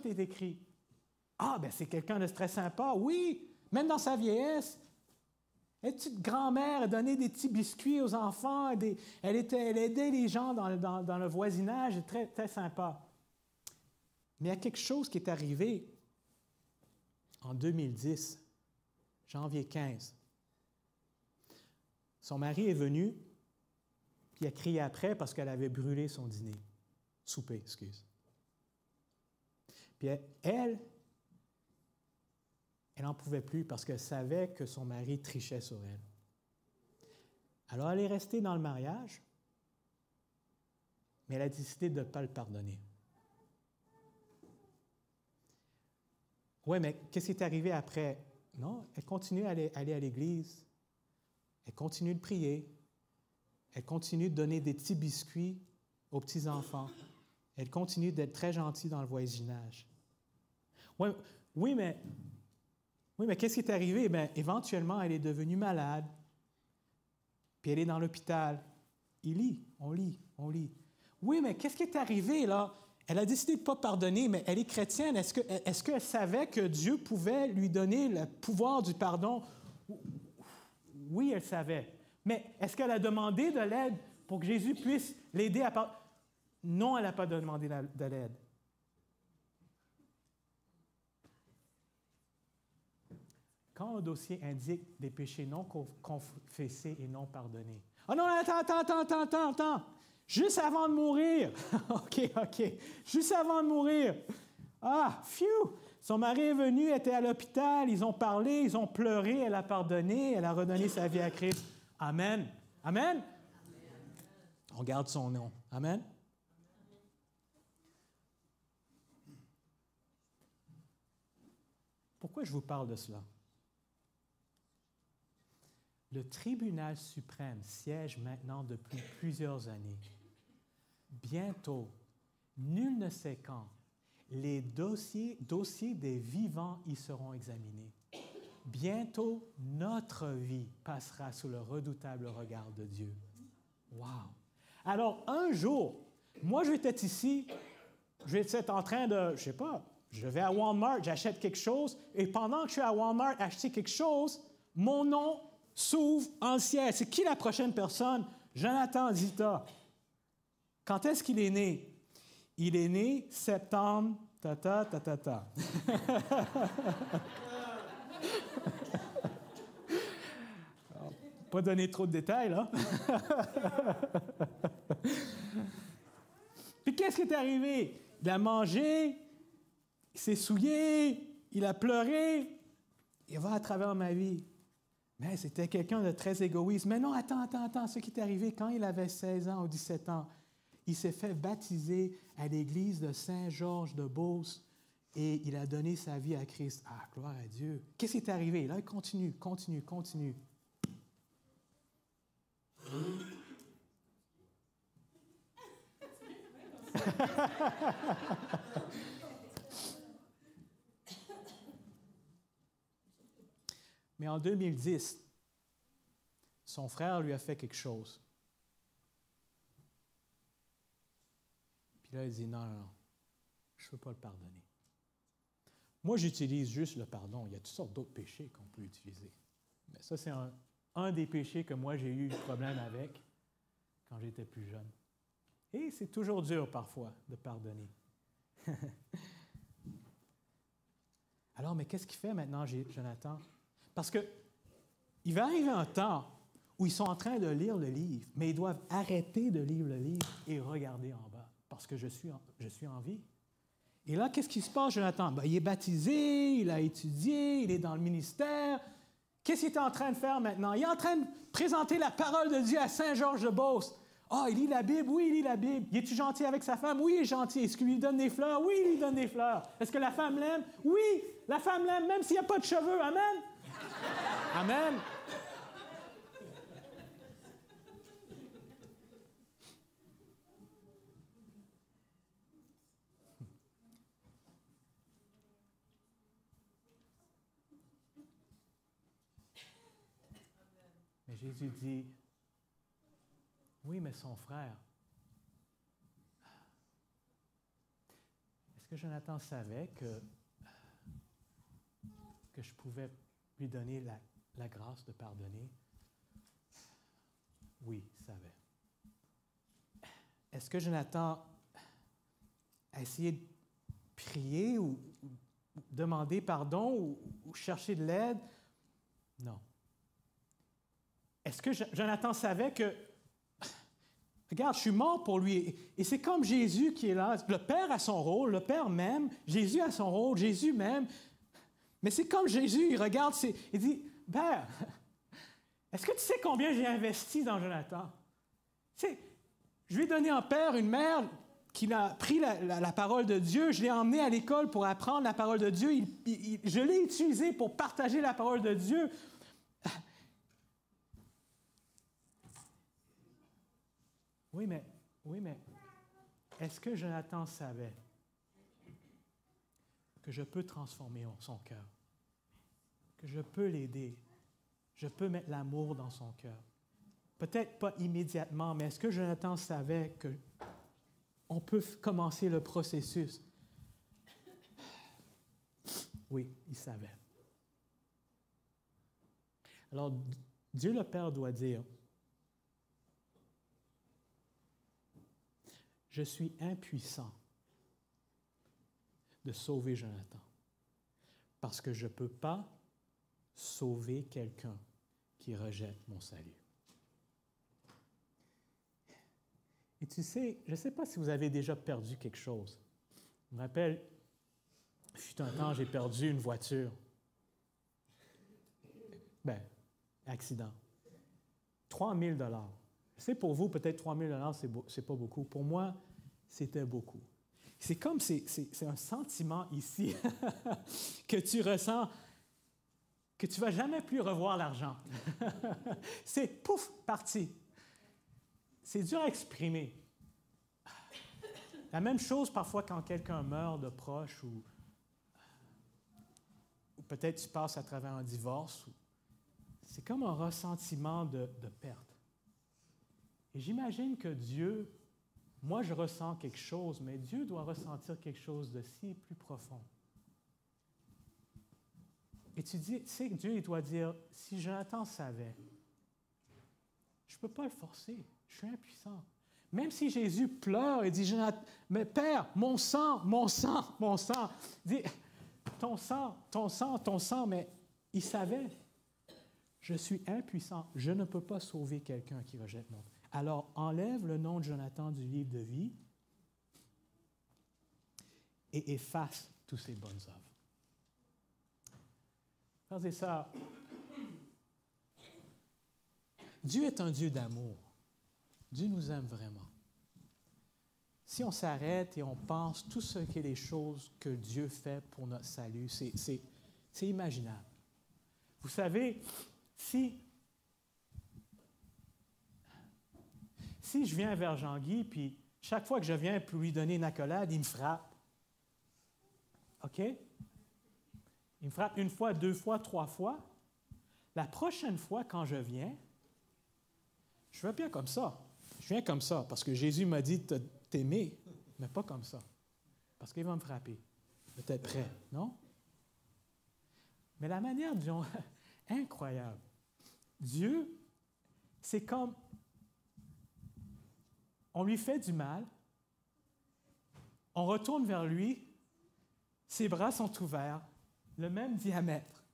est écrit. Ah, bien, c'est quelqu'un de très sympa. Oui, même dans sa vieillesse. Elle est petite grand-mère, elle donnait des petits biscuits aux enfants, elle aidait les gens dans le voisinage, très, très sympa. Mais il y a quelque chose qui est arrivé en 2010, janvier 15. Son mari est venu, puis il a crié après parce qu'elle avait brûlé son souper. Puis elle n'en pouvait plus parce qu'elle savait que son mari trichait sur elle. Alors, elle est restée dans le mariage, mais elle a décidé de ne pas le pardonner. Oui, mais qu'est-ce qui est arrivé après? Non, elle continue à aller à l'église, elle continue de prier, elle continue de donner des petits biscuits aux petits-enfants, elle continue d'être très gentille dans le voisinage. Oui, mais qu'est-ce qui est arrivé? Bien, éventuellement, elle est devenue malade, puis elle est dans l'hôpital. On lit. Oui, mais qu'est-ce qui est arrivé, là? Elle a décidé de ne pas pardonner, mais elle est chrétienne. Est-ce qu'elle savait que Dieu pouvait lui donner le pouvoir du pardon? Oui, elle savait. Mais est-ce qu'elle a demandé de l'aide pour que Jésus puisse l'aider à pardonner? Non, elle n'a pas demandé de l'aide. Quand un dossier indique des péchés non confessés et non pardonnés. Oh non, attends. Juste avant de mourir. OK. Juste avant de mourir. Ah, phew! Son mari est venu, était à l'hôpital, ils ont parlé, ils ont pleuré, elle a pardonné, elle a redonné sa vie à Christ. Amen. On garde son nom. Amen. Pourquoi je vous parle de cela? Le tribunal suprême siège maintenant depuis plusieurs années. Bientôt, nul ne sait quand, les dossiers des vivants y seront examinés. Bientôt, notre vie passera sous le redoutable regard de Dieu. Wow! Alors, un jour, moi, je vais être ici, je vais être en train de, je vais à Walmart, j'achète quelque chose, et pendant que je suis à Walmart acheter quelque chose, mon nom s'ouvre en le ciel. C'est qui la prochaine personne? Jonathan Zita. Quand est-ce qu'il est né? Il est né septembre, Pas donner trop de détails, là. Puis qu'est-ce qui est arrivé? Il a mangé, il s'est souillé, il a pleuré. Il va à travers ma vie. Mais c'était quelqu'un de très égoïste. Mais non, attends. Ce qui est arrivé quand il avait 16 ans ou 17 ans, il s'est fait baptiser à l'église de Saint-Georges de Beauce et il a donné sa vie à Christ. Ah, gloire à Dieu. Qu'est-ce qui est arrivé? Là, il continue. Mais en 2010, son frère lui a fait quelque chose. Puis là, il dit, non, je ne peux pas le pardonner. Moi, j'utilise juste le pardon. Il y a toutes sortes d'autres péchés qu'on peut utiliser. Mais ça, c'est un des péchés que moi, j'ai eu problème avec quand j'étais plus jeune. Et c'est toujours dur parfois de pardonner. Alors, mais qu'est-ce qu'il fait maintenant, Jonathan? Parce qu'il va arriver un temps où ils sont en train de lire le livre, mais ils doivent arrêter de lire le livre et regarder en bas, parce que je suis en vie. Et là, qu'est-ce qui se passe, Jonathan? Ben, il est baptisé, il a étudié, il est dans le ministère. Qu'est-ce qu'il est en train de faire maintenant? Il est en train de présenter la parole de Dieu à Saint-Georges-de-Beauce. Ah, il lit la Bible? Oui, il lit la Bible. Il est-tu gentil avec sa femme? Oui, il est gentil. Est-ce qu'il lui donne des fleurs? Oui, il lui donne des fleurs. Est-ce que la femme l'aime? Oui, la femme l'aime, même s'il n'y a pas de cheveux. Amen? Amen. Mais Jésus dit, oui, mais son frère. Est-ce que Jonathan savait que je pouvais lui donner la grâce de pardonner? Oui, il savait. Est-ce que Jonathan a essayé de prier ou demander pardon ou chercher de l'aide? Non. Est-ce que Jonathan savait que, regarde, je suis mort pour lui, et c'est comme Jésus qui est là. Le Père a son rôle, le Père m'aime, Jésus a son rôle, Jésus m'aime. Mais c'est comme Jésus, il regarde, il dit, Père, est-ce que tu sais combien j'ai investi dans Jonathan? Tu sais, je lui ai donné un père, une mère qui a pris la parole de Dieu, je l'ai emmené à l'école pour apprendre la parole de Dieu, je l'ai utilisé pour partager la parole de Dieu. Oui, mais est-ce que Jonathan savait que je peux transformer son cœur, que je peux l'aider, je peux mettre l'amour dans son cœur? Peut-être pas immédiatement, mais est-ce que Jonathan savait qu'on peut commencer le processus? Oui, il savait. Alors, Dieu le Père doit dire, je suis impuissant de sauver Jonathan parce que je ne peux pas sauver quelqu'un qui rejette mon salut. Et tu sais, je ne sais pas si vous avez déjà perdu quelque chose. Je me rappelle, il fut un temps, j'ai perdu une voiture. Accident. 3 000 $. Je sais, pour vous, peut-être 3 000 $, c'est pas beaucoup. Pour moi, c'était beaucoup. C'est comme, c'est un sentiment ici que tu ressens, que tu ne vas jamais plus revoir l'argent. C'est pouf, parti. C'est dur à exprimer. La même chose parfois quand quelqu'un meurt de proche ou peut-être tu passes à travers un divorce. C'est comme un ressentiment de perte. Et j'imagine que Dieu, moi je ressens quelque chose, mais Dieu doit ressentir quelque chose de si plus profond. Et tu sais que Dieu, il doit dire, si Jonathan savait, je ne peux pas le forcer, je suis impuissant. Même si Jésus pleure et dit, Jonathan, mais Père, mon sang, il dit, ton sang, mais il savait, je suis impuissant, je ne peux pas sauver quelqu'un qui rejette mon. Alors, enlève le nom de Jonathan du livre de vie et efface toutes ses bonnes œuvres. Frères et sœurs, Dieu est un Dieu d'amour. Dieu nous aime vraiment. Si on s'arrête et on pense tout ce qui est les choses que Dieu fait pour notre salut, c'est imaginable. Vous savez, si je viens vers Jean-Guy, puis chaque fois que je viens pour lui donner une accolade, il me frappe. OK? Il me frappe une fois, 2 fois, 3 fois. La prochaine fois, quand je viens, je ne vais bien comme ça. Je viens comme ça, parce que Jésus m'a dit de t'aimer, mais pas comme ça. Parce qu'il va me frapper. Peut-être prêt, non? Mais la manière dont... incroyable. Dieu, c'est comme... On lui fait du mal, on retourne vers lui, ses bras sont ouverts, le même diamètre.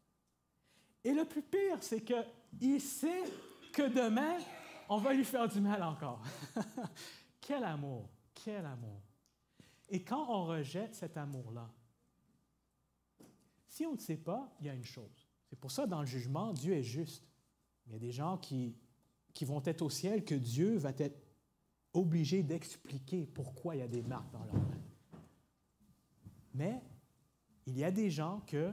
Et le plus pire, c'est qu'il sait que demain, on va lui faire du mal encore. Quel amour, quel amour. Et quand on rejette cet amour-là, si on ne sait pas, il y a une chose. C'est pour ça, dans le jugement, Dieu est juste. Il y a des gens qui vont être au ciel que Dieu va être obligé d'expliquer pourquoi il y a des marques dans leur main. Mais il y a des gens que,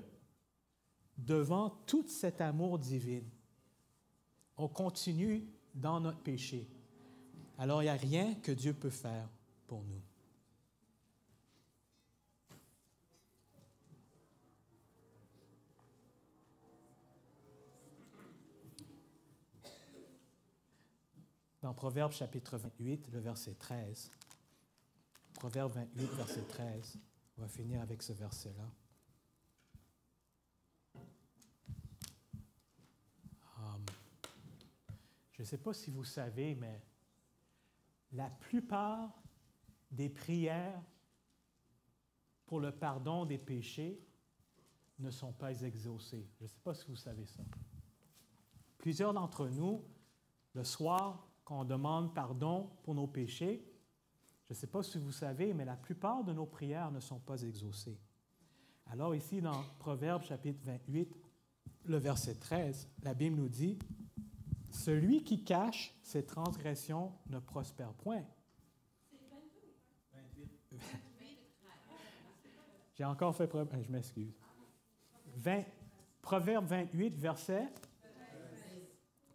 devant tout cet amour divin, on continue dans notre péché. Alors, il n'y a rien que Dieu peut faire pour nous. Dans Proverbe chapitre 28, le verset 13. Proverbe 28, verset 13. On va finir avec ce verset-là. Je ne sais pas si vous savez, mais la plupart des prières pour le pardon des péchés ne sont pas exaucées. Je ne sais pas si vous savez ça. Plusieurs d'entre nous, le soir, quand on demande pardon pour nos péchés, je ne sais pas si vous savez, mais la plupart de nos prières ne sont pas exaucées. Alors ici, dans Proverbe chapitre 28, le verset 13, la Bible nous dit « Celui qui cache ses transgressions ne prospère point. » J'ai encore fait preuve, je m'excuse. Proverbe 28, verset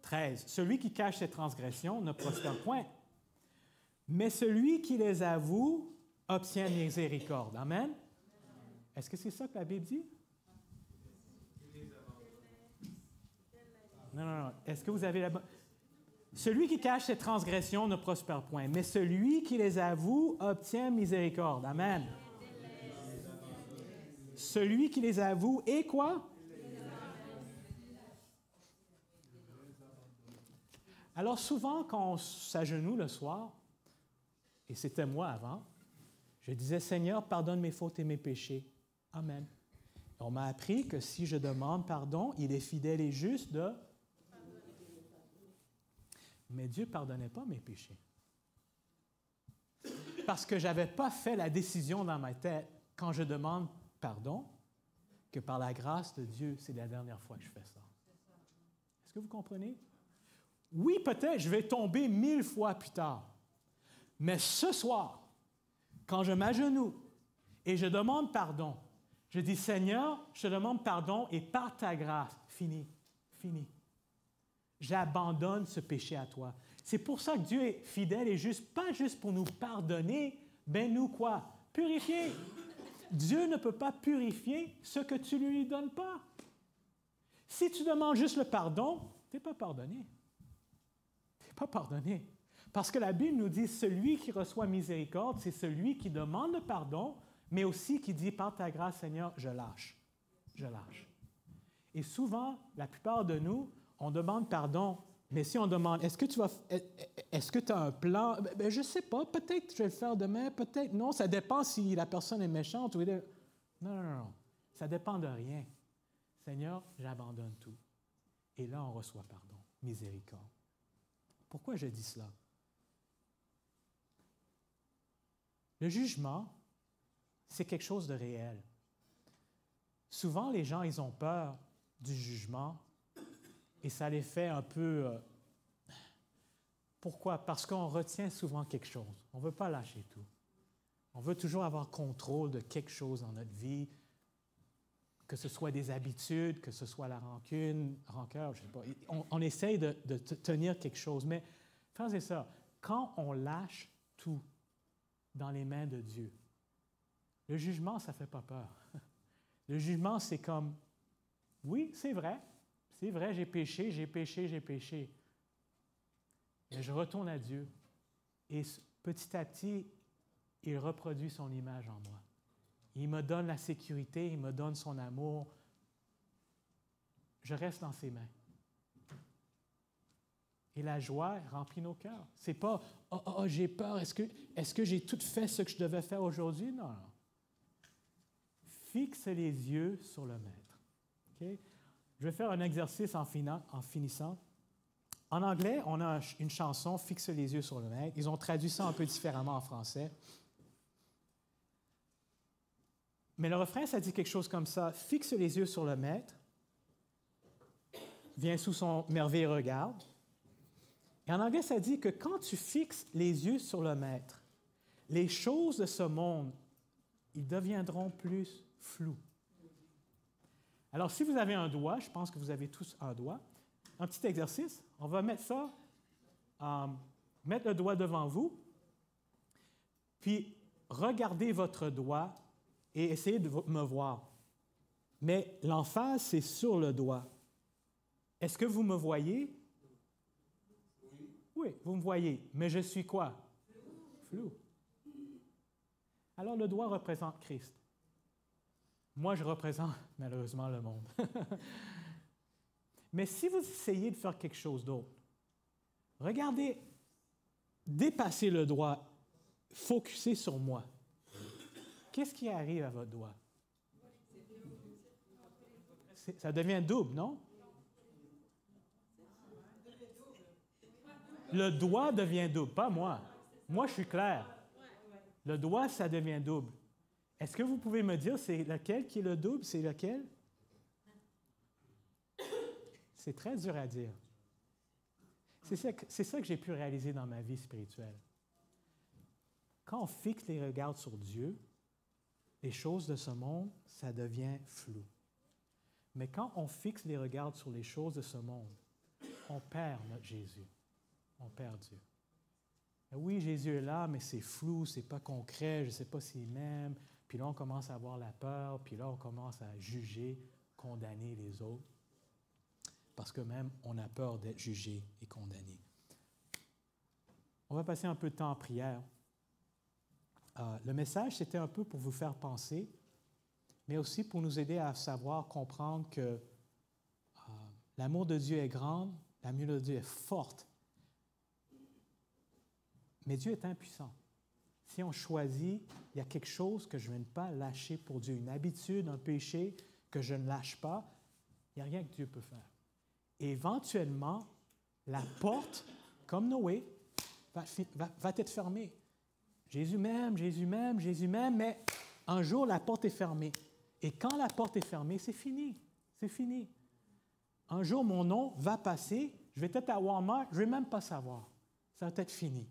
13. Celui qui cache ses transgressions ne prospère point, mais celui qui les avoue obtient miséricorde. Amen? Est-ce que c'est ça que la Bible dit? Non. Est-ce que vous avez la bonne... Celui qui cache ses transgressions ne prospère point, mais celui qui les avoue obtient miséricorde. Amen. Celui qui les avoue est quoi? Alors souvent, quand on s'agenouille le soir, et c'était moi avant, je disais, Seigneur, pardonne mes fautes et mes péchés. Amen. On m'a appris que si je demande pardon, il est fidèle et juste de... Mais Dieu ne pardonnait pas mes péchés. Parce que je n'avais pas fait la décision dans ma tête, quand je demande pardon, que par la grâce de Dieu, c'est la dernière fois que je fais ça. Est-ce que vous comprenez? Oui, peut-être, je vais tomber 1000 fois plus tard. Mais ce soir, quand je m'agenouille et je demande pardon, je dis, Seigneur, je te demande pardon et par ta grâce, fini. J'abandonne ce péché à toi. C'est pour ça que Dieu est fidèle et juste, pas juste pour nous pardonner, ben nous quoi? Purifier. Dieu ne peut pas purifier ce que tu ne lui donnes pas. Si tu demandes juste le pardon, tu n'es pas pardonné. Tu n'es pas pardonné. Parce que la Bible nous dit, celui qui reçoit miséricorde, c'est celui qui demande le pardon, mais aussi qui dit, par ta grâce, Seigneur, je lâche. Je lâche. Et souvent, la plupart de nous, on demande pardon, mais si on demande, est-ce que tu as un plan? Ben, je ne sais pas, peut-être je vais le faire demain, peut-être non. Ça dépend si la personne est méchante. Ou... Non. Ça dépend de rien. Seigneur, j'abandonne tout. Et là, on reçoit pardon, miséricorde. Pourquoi je dis cela? Le jugement, c'est quelque chose de réel. Souvent, les gens, ils ont peur du jugement et ça les fait un peu... Pourquoi? Parce qu'on retient souvent quelque chose. On ne veut pas lâcher tout. On veut toujours avoir contrôle de quelque chose dans notre vie, que ce soit des habitudes, que ce soit la rancœur, je ne sais pas. On essaye de tenir quelque chose. Mais, frères et sœurs, quand on lâche tout dans les mains de Dieu, le jugement, ça ne fait pas peur. Le jugement, c'est comme, oui, c'est vrai, j'ai péché. Mais je retourne à Dieu et petit à petit, il reproduit son image en moi. Il me donne la sécurité, il me donne son amour. Je reste dans ses mains. Et la joie remplit nos cœurs. C'est pas « Oh, j'ai peur, est-ce que j'ai tout fait ce que je devais faire aujourd'hui? » Non. Fixe les yeux sur le Maître. Okay? Je vais faire un exercice en finissant. En anglais, on a une chanson « Fixe les yeux sur le Maître ». Ils ont traduit ça un peu différemment en français. Mais le refrain, ça dit quelque chose comme ça. « Fixe les yeux sur le Maître, viens sous son merveilleux regard. » Et en anglais, ça dit que quand tu fixes les yeux sur le Maître, les choses de ce monde, ils deviendront plus floues. Alors, si vous avez un doigt, je pense que vous avez tous un doigt, un petit exercice, on va mettre ça, mettre le doigt devant vous, puis regardez votre doigt et essayez de me voir. Mais l'emphase, c'est sur le doigt. Est-ce que vous me voyez? Oui, vous me voyez. Mais je suis quoi? Flou. Alors, le doigt représente Christ. Moi, je représente malheureusement le monde. Mais si vous essayez de faire quelque chose d'autre, regardez, dépassez le doigt, focussez sur moi. Qu'est-ce qui arrive à votre doigt? Ça devient double, non? Le doigt devient double, pas moi. Moi, je suis clair. Le doigt, ça devient double. Est-ce que vous pouvez me dire c'est lequel qui est le double? C'est lequel? C'est très dur à dire. C'est ça que j'ai pu réaliser dans ma vie spirituelle. Quand on fixe les regards sur Dieu, les choses de ce monde, ça devient flou. Mais quand on fixe les regards sur les choses de ce monde, on perd notre Jésus. On perd Dieu. Oui, Jésus est là, mais c'est flou, c'est pas concret, je ne sais pas s'il m'aime. Puis là, on commence à avoir la peur, puis là, on commence à juger, condamner les autres. Parce que même, on a peur d'être jugé et condamné. On va passer un peu de temps en prière. Le message, c'était un peu pour vous faire penser, mais aussi pour nous aider à savoir, comprendre que l'amour de Dieu est grand, l'amour de Dieu est forte. Mais Dieu est impuissant. Si on choisit, il y a quelque chose que je ne vais pas lâcher pour Dieu, une habitude, un péché que je ne lâche pas, il n'y a rien que Dieu peut faire. Et éventuellement, la porte, comme Noé, va être fermée. Jésus m'aime, mais un jour, la porte est fermée. Et quand la porte est fermée, c'est fini. C'est fini. Un jour, mon nom va passer, je vais être à Walmart, je ne vais même pas savoir. Ça va être fini.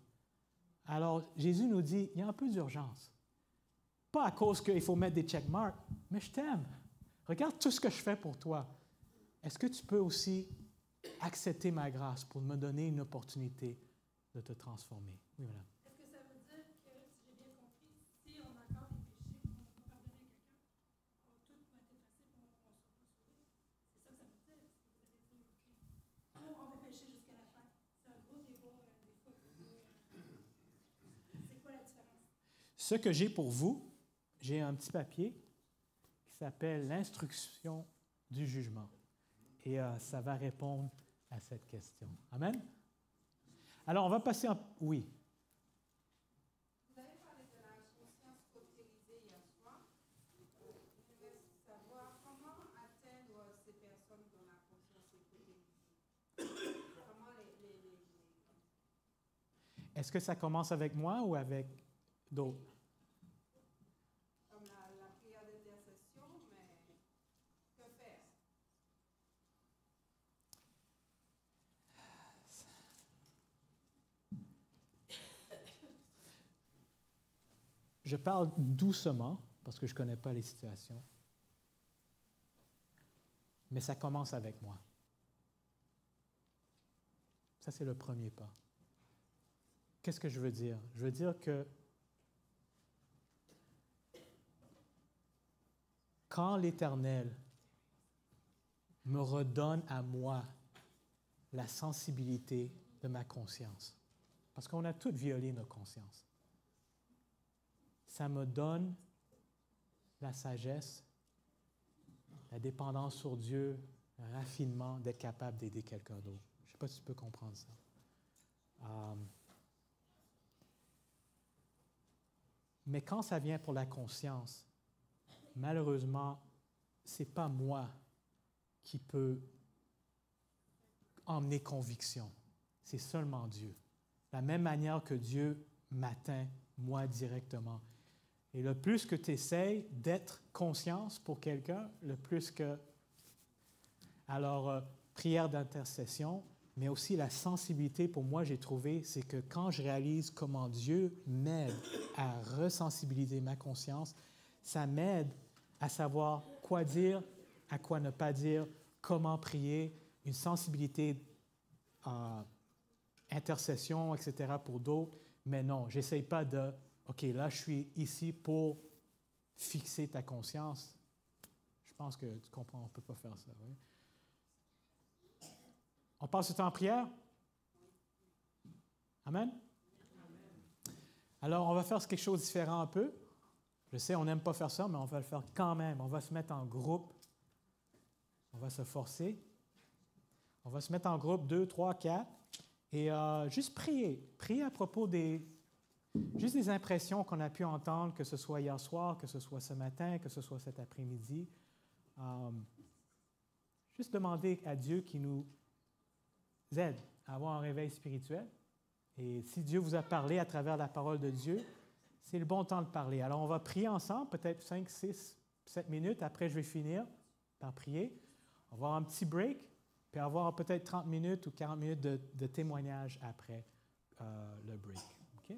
Alors, Jésus nous dit, il y a un peu d'urgence. Pas à cause qu'il faut mettre des checkmarks, mais je t'aime. Regarde tout ce que je fais pour toi. Est-ce que tu peux aussi accepter ma grâce pour me donner une opportunité de te transformer? Oui, madame. Est-ce que ça veut dire que, si j'ai bien compris, si on a encore des péchés, on ne peut pas pardonner à quelqu'un, tout va être effacé pour qu'on ne soit pas sauvé? C'est ça que ça veut dire? Si vous avez dit, OK, on va pécher jusqu'à la fin. C'est un gros débat, des fois. C'est quoi la différence? Ce que j'ai pour vous, j'ai un petit papier qui s'appelle « L'instruction du jugement ». Et ça va répondre à cette question. Amen? Alors, on va passer en... Oui. Vous avez parlé de la conscience cautérisée hier soir. Je voulais savoir comment atteindre ces personnes dont la conscience est cautérisée. Comment les... Est-ce que ça commence avec moi ou avec d'autres? Comme la je parle doucement parce que je ne connais pas les situations. Mais ça commence avec moi. Ça, c'est le premier pas. Qu'est-ce que je veux dire? Je veux dire que quand l'Éternel me redonne à moi la sensibilité de ma conscience, parce qu'on a toutes violé nos consciences, ça me donne la sagesse, la dépendance sur Dieu, le raffinement d'être capable d'aider quelqu'un d'autre. Je ne sais pas si tu peux comprendre ça. Mais quand ça vient pour la conscience, malheureusement, ce n'est pas moi qui peux emmener conviction. C'est seulement Dieu. De la même manière que Dieu m'atteint, moi, directement. Et le plus que tu essaies d'être conscience pour quelqu'un, le plus que... Alors, prière d'intercession, mais aussi la sensibilité, pour moi, j'ai trouvé, c'est que quand je réalise comment Dieu m'aide à ressensibiliser ma conscience, ça m'aide à savoir quoi dire, à quoi ne pas dire, comment prier, une sensibilité, intercession, etc. pour d'autres. Mais non, je n'essaye pas de, OK, là, je suis ici pour fixer ta conscience. Je pense que tu comprends, on ne peut pas faire ça. Oui? On passe le temps en prière? Amen? Alors, on va faire quelque chose de différent un peu. Je sais, on n'aime pas faire ça, mais on va le faire quand même. On va se mettre en groupe. On va se forcer. On va se mettre en groupe 2, 3, 4 et juste prier. Prier à propos juste des impressions qu'on a pu entendre, que ce soit hier soir, que ce soit ce matin, que ce soit cet après-midi. Juste demander à Dieu qu'il nous aide à avoir un réveil spirituel. Et si Dieu vous a parlé à travers la parole de Dieu, c'est le bon temps de parler. Alors, on va prier ensemble, peut-être 5, 6, 7 minutes. Après, je vais finir par prier. On va avoir un petit break, puis avoir peut-être 30 minutes ou 40 minutes de témoignage après le break. OK?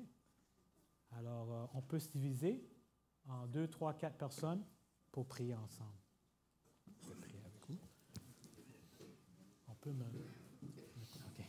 Alors, on peut se diviser en 2, 3, 4 personnes pour prier ensemble. Je vais prier avec vous. On peut me... OK.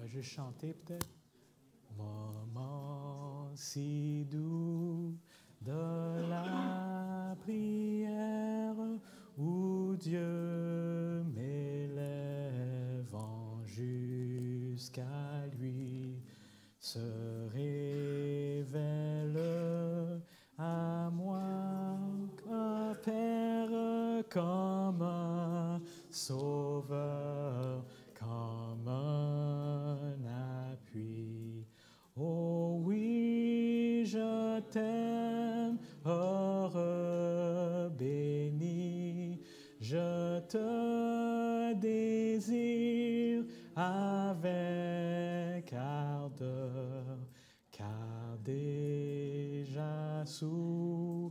juste chanter peut-être. Moment si doux de la prière où Dieu m'élèvant jusqu'à lui se révèle à moi un Père comme un Sauveur, comme un appui. Oh oui, je t'aime, heureux, béni, je te désire avec ardeur, car déjà souvent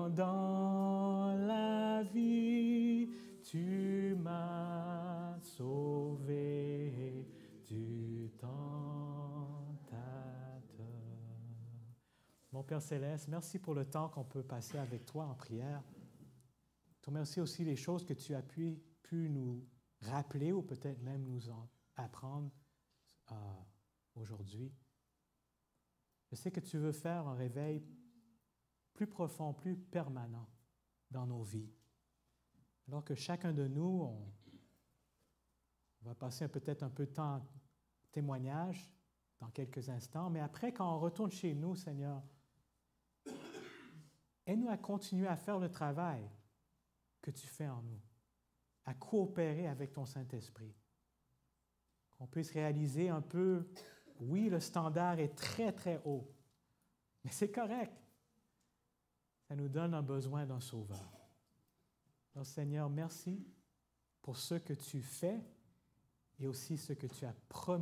dans la vie, tu m'as sauvé du tentateur. Mon Père Céleste, merci pour le temps qu'on peut passer avec toi en prière. Je te remercie aussi les choses que tu as pu nous rappeler ou peut-être même nous en apprendre aujourd'hui. Je sais que tu veux faire un réveil plus profond, plus permanent dans nos vies. Alors que chacun de nous, on va passer peut-être un peu de temps en témoignage dans quelques instants, mais après, quand on retourne chez nous, Seigneur, aide-nous à continuer à faire le travail que tu fais en nous, à coopérer avec ton Saint-Esprit. Qu'on puisse réaliser un peu, oui, le standard est très, très haut, mais c'est correct. Ça nous donne un besoin d'un sauveur. Alors, Seigneur, merci pour ce que tu fais et aussi ce que tu as promis.